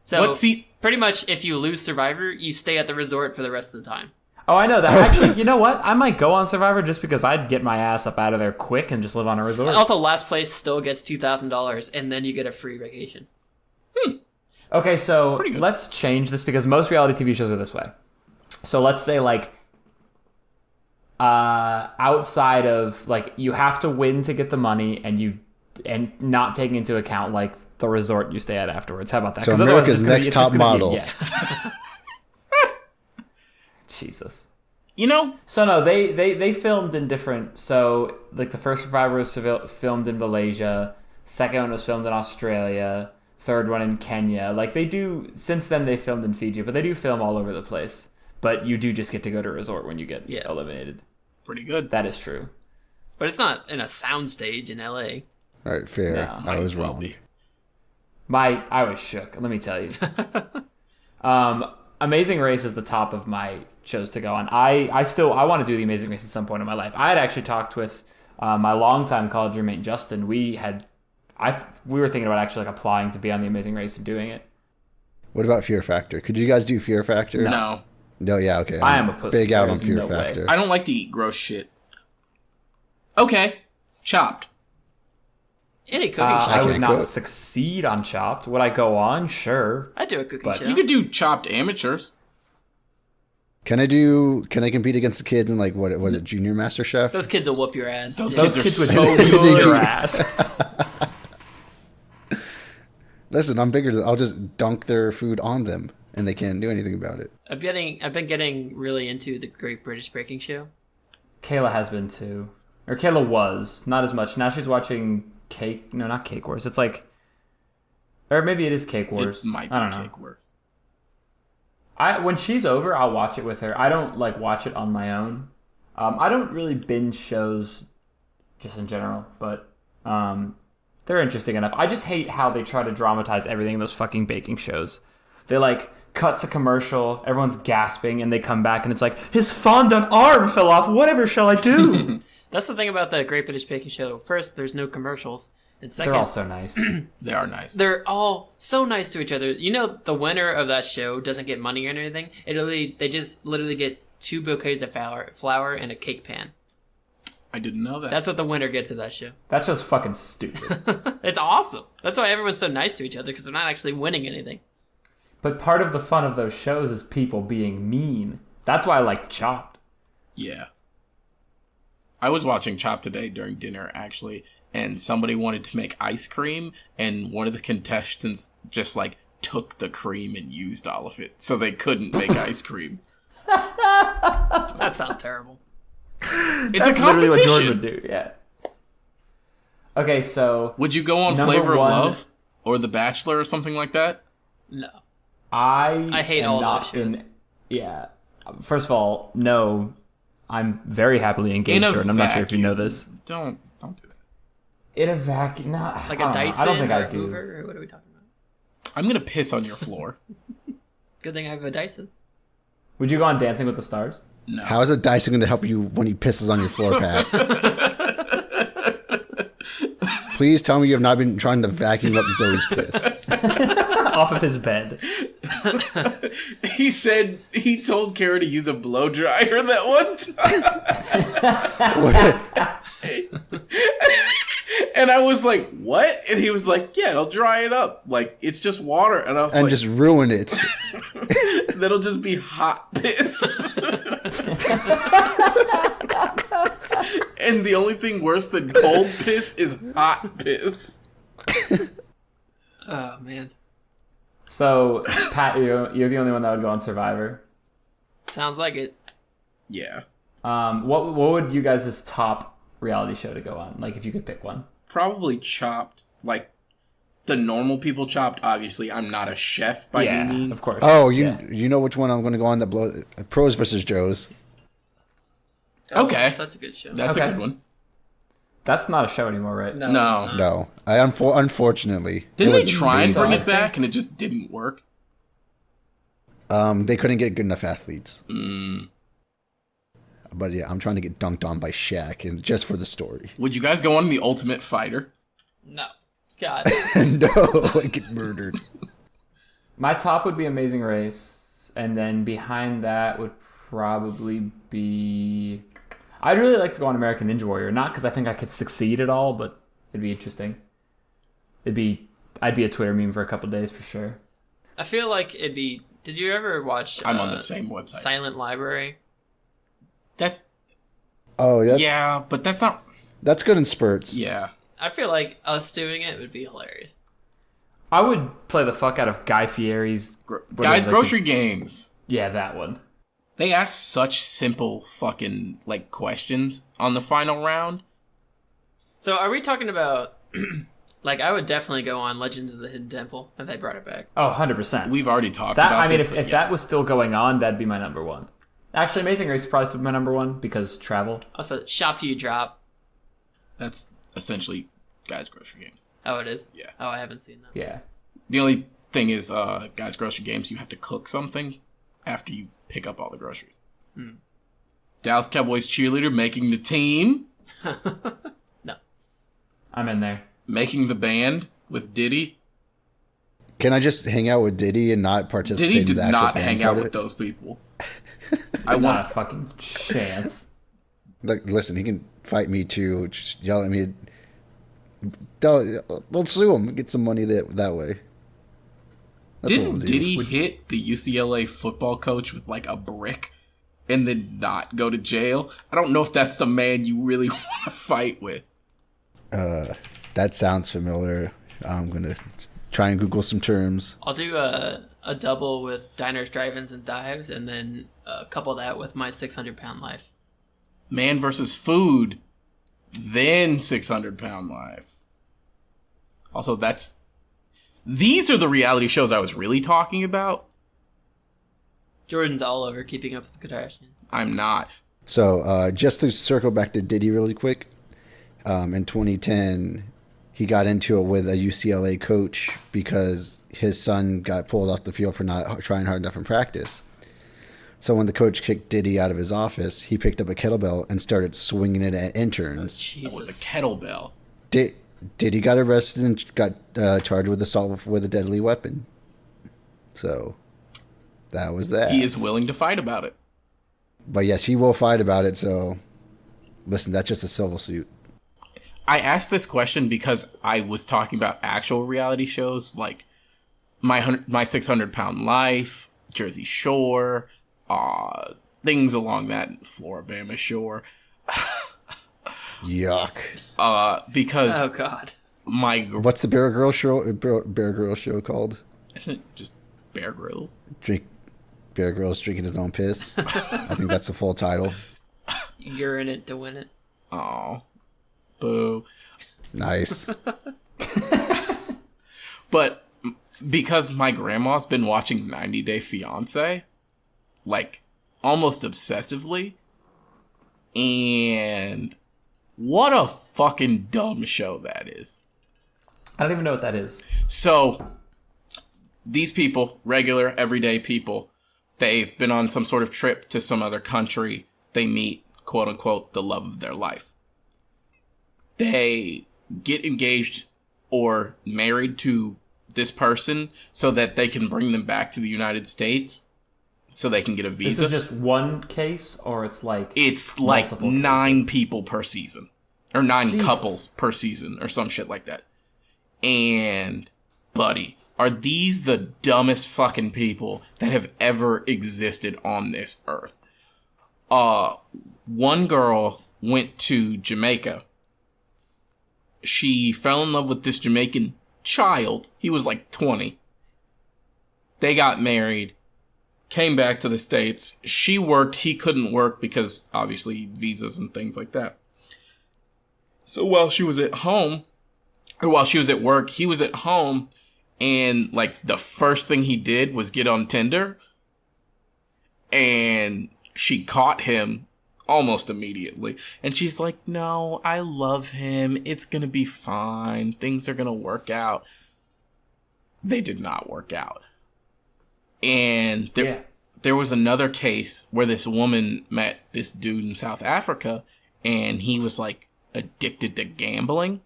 So What se- pretty much, if you lose Survivor, you stay at the resort for the rest of the time. Oh, I know that. Actually, you know what? I might go on Survivor just because I'd get my ass up out of there quick and just live on a resort. Also, last place still gets $2,000, and then you get a free vacation. Okay, so Pretty good. let's change this because most reality TV shows are this way. So let's say like outside of like you have to win to get the money and not taking into account like the resort you stay at afterwards. How about that? So 'Cause otherwise America's it's gonna be- Next it's just Top gonna be a Model. yes. Jesus. You know, So no, they filmed in different. So like the first Survivor was filmed in Malaysia, second one was filmed in Australia, third one in Kenya. Like they do. Since then they filmed in Fiji, but they do film all over the place. But you do just get to go to a resort when you get eliminated. pretty good. That is true. But it's not in a soundstage in LA. All right, fair. No, I was as well wrong. be. I was shook. Let me tell you. Amazing Race is the top of my shows to go on. I want to do the Amazing Race at some point in my life. I had actually talked with my longtime college roommate Justin. We were thinking about actually like applying to be on the Amazing Race and doing it. What about Fear Factor? Could you guys do Fear Factor? No. No, yeah, okay. I am a pussy. Big out on There's Fear no way. Factor. I don't like to eat gross shit. Okay. Chopped. Any cooking show. I would can't not cook. succeed on Chopped. Would I go on? Sure. I'd do a cooking But show. You could do Chopped Amateurs. Can I compete against the kids in like what was it, Junior Master Chef? Those kids will whoop your ass. Those Those kids kids are would so beat good. your ass. Listen, I'm bigger than I'll just dunk their food on them. and they can't do anything about it. I've been getting really into the Great British Baking Show. Kayla has been too. Or Kayla was. Not as much. Now she's watching Cake... No, not Cake Wars. It's like... Or maybe it is Cake Wars. It might be I don't know. Cake Wars. When she's over, I'll watch it with her. I don't like watch it on my own. I don't really binge shows just in general, but they're interesting enough. I just hate how they try to dramatize everything in those fucking baking shows. They like cut to commercial, everyone's gasping, and they come back and it's like, his fondant arm fell off, whatever shall I do? That's the thing about the Great British Baking Show. First, there's no commercials. And second, They're all so nice. They are nice. they're all so nice to each other. You know, the winner of that show doesn't get money or anything. They just literally get 2 bouquets of flour and a cake pan. I didn't know that. That's what the winner gets of that show. That's just fucking stupid. It's awesome. That's why everyone's so nice to each other, because they're not actually winning anything. But part of the fun of those shows is people being mean. That's why I like Chopped. Yeah. I was watching Chopped today during dinner, actually, and somebody wanted to make ice cream, and one of the contestants just, like, took the cream and used all of it, so they couldn't make ice cream. That sounds terrible. It's That's a literally what George competition. would do, yeah. Okay, so... Would you go on Number Flavor one- of Love or The Bachelor or something like that? No. I hate am all not those shows. Yeah. First of all, no. I'm very happily engaged, Jordan. I'm not sure if you know this. Don't do that. In a vacuum, nah, Like I a don't know. Dyson I don't think or I a do. Hoover, or what are we talking about? I'm gonna piss on your floor. Good thing I have a Dyson. Would you go on Dancing with the Stars? No. How is a Dyson going to help you when he pisses on your floor, Pat? Please tell me you have not been trying to vacuum up Zoe's piss. Off of his bed. He said he told Kara to use a blow dryer that one time. And I was like, what? And he was like, yeah, it'll dry it up. Like, it's just water. And I was And like, just ruin it. that'll just be hot piss. And the only thing worse than cold piss is hot piss. Oh, man. So, Pat, you're the only one that would go on Survivor. Sounds like it. Yeah. What would you guys' top reality show to go on? Like, if you could pick one. Probably Chopped. Like, the normal people Chopped. Obviously, I'm not a chef by any means. of course. Oh, Yeah. you know which one I'm going to go on? The Pros versus Joes. Okay. That's a good show. That's Okay. a good one. That's not a show anymore, right? No. No. it's not. No, unfortunately. Didn't it they was try and amazing. bring it back and it just didn't work? They couldn't get good enough athletes. Mm. But yeah, I'm trying to get dunked on by Shaq, and just for the story. Would you guys go on The Ultimate Fighter? No. God. No, I get murdered. My top would be Amazing Race, and then behind that would probably be... I'd really like to go on American Ninja Warrior, not because I think I could succeed at all, but it'd be interesting. I'd be a Twitter meme for a couple days for sure. I feel like it'd be... Did you ever watch... I'm on the same website. Silent Library? That's Oh yeah, yeah, but that's not. that's good in spurts. Yeah, I feel like us doing it would be hilarious. I would play the fuck out of Guy Fieri's... guys, grocery games. Yeah, that one. They ask such simple fucking like questions on the final round. So are we talking about... Like, I would definitely go on Legends of the Hidden Temple if they brought it back. Oh, 100%. We've already talked That, about I mean, this. if but that yes. was still going on, that'd be my number one. Actually, Amazing Race is probably still my number one because travel. Also, Shop to You Drop. That's essentially guys, grocery games. Oh, it is? Yeah. Oh, I haven't seen that. Yeah. The only thing is, guys, grocery games, you have to cook something after you pick up all the groceries. Dallas Cowboys cheerleader making the team, No. I'm in there. making the band with Diddy. Can I just hang out with Diddy and not participate Diddy in did the actual not band hang part out of with it? those people. I Not want. a fucking chance. Like, listen, he can fight me too. Just yell at me. Let's sue him. Get some money that way. That's what we'll Didn't do. Diddy hit the UCLA football coach with like a brick and then not go to jail? I don't know if that's the man you really want to fight with. That sounds familiar. I'm gonna try and Google some terms. I'll do a a double with diners, drive-ins, and dives, and then couple that with my 600-pound life. Man versus Food, then 600-pound life. Also, these are the reality shows I was really talking about. Jordan's all over Keeping Up with the Kardashians. I'm not. So, just to circle back to Diddy really quick, in 2010, he got into it with a UCLA coach because his son got pulled off the field for not trying hard enough in practice. So when the coach kicked Diddy out of his office, he picked up a kettlebell and started swinging it at interns. That was a kettlebell. Diddy got arrested and got charged with assault with a deadly weapon. So that was that. He is willing to fight about it. But yes, he will fight about it. So listen, that's just a civil suit. I asked this question because I was talking about actual reality shows like My 600-Pound Life, Jersey Shore, things along that Floribama Shore. Yuck. Because oh god, what's the Bear Grylls show called? Isn't it just Bear Grylls? Bear Grylls drinking his own piss. I think that's the full title. You're in it to win it. Oh, boo. Nice. But because my grandma's been watching 90 Day Fiancé, like, almost obsessively, and what a fucking dumb show that is. I don't even know what that is. So, these people, regular, everyday people, they've been on some sort of trip to some other country. They meet, quote unquote, the love of their life. They get engaged or married to this person so that they can bring them back to the United States so they can get a visa. This is just one case, or it's like... It's like 9 cases? people per season. Or 9 Jesus. couples per season, or some shit like that. And, buddy, are these the dumbest fucking people that have ever existed on this earth? One girl went to Jamaica. She fell in love with this Jamaican child. He was like 20. They got married. Came back to the States. She worked. He couldn't work because, obviously, visas and things like that. So while she was at home, or while she was at work, he was at home, and, like, the first thing he did was get on Tinder, and she caught him almost immediately. And she's like, no, I love him. It's gonna be fine. Things are gonna work out. They did not work out. And there was another case where this woman met this dude in South Africa, and he was, like, addicted to gambling.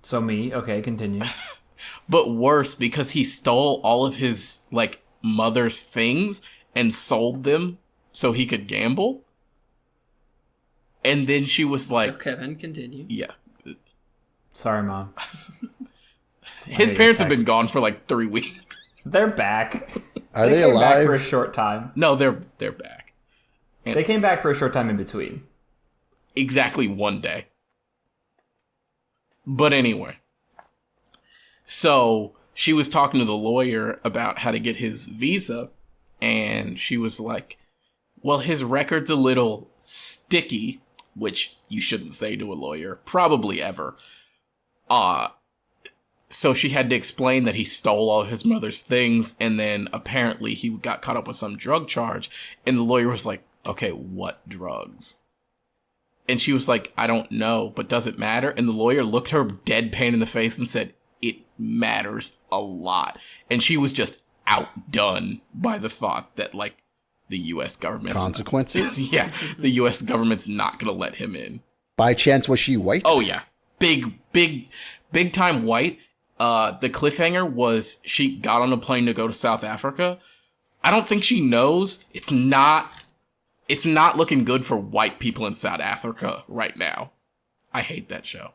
So me. Okay, continue. But worse, because he stole all of his, like, mother's things and sold them so he could gamble. And then she was like... So Kevin, continue. Yeah. Sorry, Mom. His parents have been gone for like 3 weeks. They're back. Are they came alive? Back for a short time. No, they're back. And they came back for a short time in between. Exactly 1 day. But anyway. So, she was talking to the lawyer about how to get his visa, and she was like, well, his record's a little sticky, which you shouldn't say to a lawyer, probably ever. So she had to explain that he stole all of his mother's things, and then apparently he got caught up with some drug charge, and the lawyer was like, okay, what drugs? And she was like, I don't know, but does it matter? And the lawyer looked her deadpan in the face and said, it matters a lot. And she was just outdone by the thought that, like, the U.S. government's... Consequences? Yeah, the U.S. government's not going to let him in. By chance, was she white? Oh, yeah. Big time white. The cliffhanger was she got on a plane to go to South Africa. I don't think she knows. It's not looking good for white people in South Africa right now. I hate that show.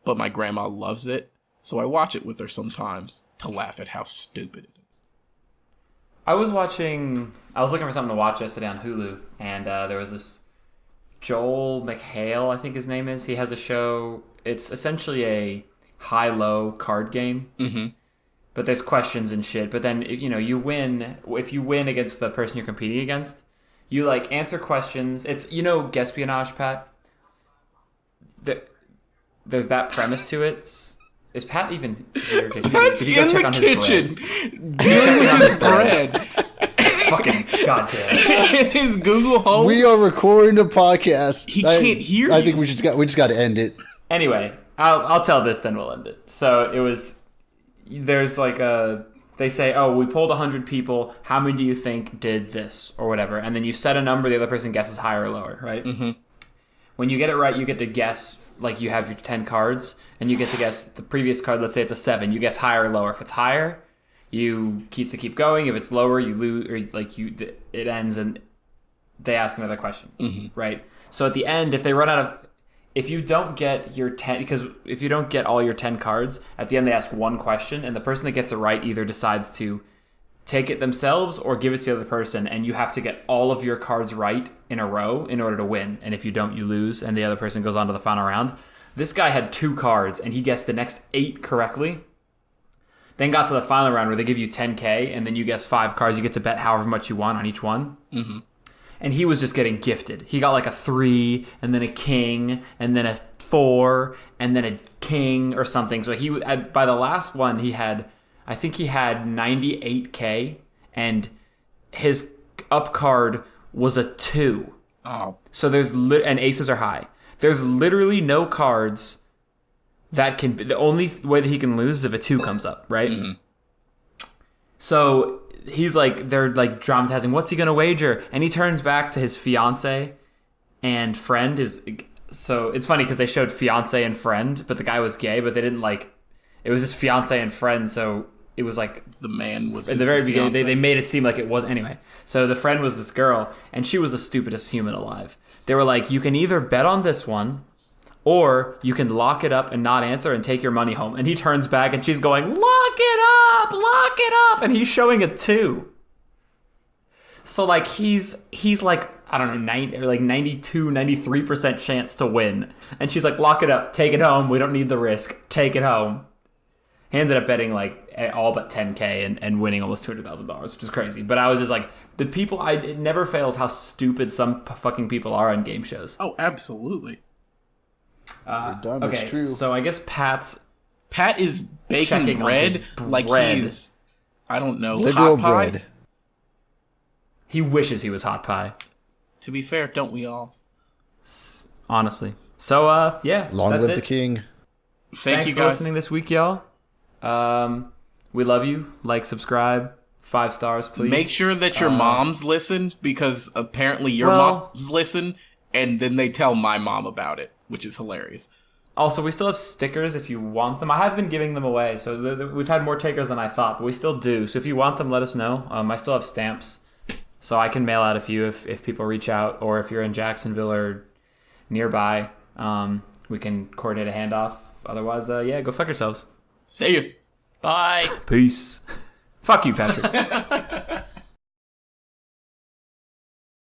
But my grandma loves it, so I watch it with her sometimes to laugh at how stupid it is. I was looking for something to watch yesterday on Hulu, and there was this Joel McHale, I think his name is. He has a show. It's essentially a high-low card game. Mm-hmm. but there's questions and shit. But then you win if you win against the person you're competing against. You like answer questions. It's Guespionage, Pat. There's that premise to it. Is Pat even here? Pat's in the kitchen dealing with his bread. Fucking goddamn. In his Google Home. We are recording a podcast. He can't hear you. I think we just got to end it. Anyway, I'll tell this, then we'll end it. So there's like they say, oh, we polled 100 people. How many do you think did this or whatever? And then you set a number. The other person guesses higher or lower, right? Mm-hmm. When you get it right, you get to guess. Like you have your 10 cards, and you get to guess the previous card. Let's say it's a 7. You guess higher or lower. If it's higher, you keep going. If it's lower, you lose, or it ends, and they ask another question, right? So at the end, if you don't get your 10, because if you don't get all your 10 cards, at the end they ask one question, and the person that gets it right either decides to take it themselves or give it to the other person, and you have to get all of your cards right in a row in order to win. And if you don't, you lose, and the other person goes on to the final round. This guy had 2 cards, and he guessed the next 8 correctly. Then got to the final round where they give you 10K, and then you guess 5 cards. You get to bet however much you want on each one. Mm-hmm. And he was just getting gifted. He got like a 3, and then a king, and then a 4, and then a king or something. So by the last one, I think he had 98K, and his up card was a 2. Oh. So and aces are high. There's literally no cards that can. The only way that he can lose is if a 2 comes up, right? Mm-hmm. So they're like dramatizing. What's he gonna wager? And he turns back to his fiance and friend. So it's funny because they showed fiance and friend, but the guy was gay, but they didn't like. It was just fiance and friend, so it was like the man was at the very beginning. They made it seem like it was anyway. So the friend was this girl, and she was the stupidest human alive. They were like, you can either bet on this one, or you can lock it up and not answer and take your money home. And he turns back, and she's going, lock it up, and he's showing a 2. So like he's like, I don't know, 92, 93% chance to win. And she's like, lock it up, take it home. We don't need the risk. Take it home. He ended up betting like all but 10K and winning almost $200,000, which is crazy. But I was just like, the people, it never fails how stupid some fucking people are on game shows. Oh, absolutely. Dumb, okay, it's true. So I guess Pat is baking bread like he's, I don't know, liberal hot pie. bread. He wishes he was hot pie. To be fair, don't we all? Honestly. So, yeah, Long that's live it. the king. Thank you for guys. listening this week, y'all. We love you. Like, subscribe. 5 stars, please. Make sure that your moms listen, because apparently your moms listen, and then they tell my mom about it, which is hilarious. Also, we still have stickers if you want them. I have been giving them away, so we've had more takers than I thought, but we still do. So if you want them, let us know. I still have stamps, so I can mail out a few if people reach out, or if you're in Jacksonville or nearby, we can coordinate a handoff. Otherwise, yeah, go fuck yourselves. See you. Bye. Peace. Fuck you, Patrick.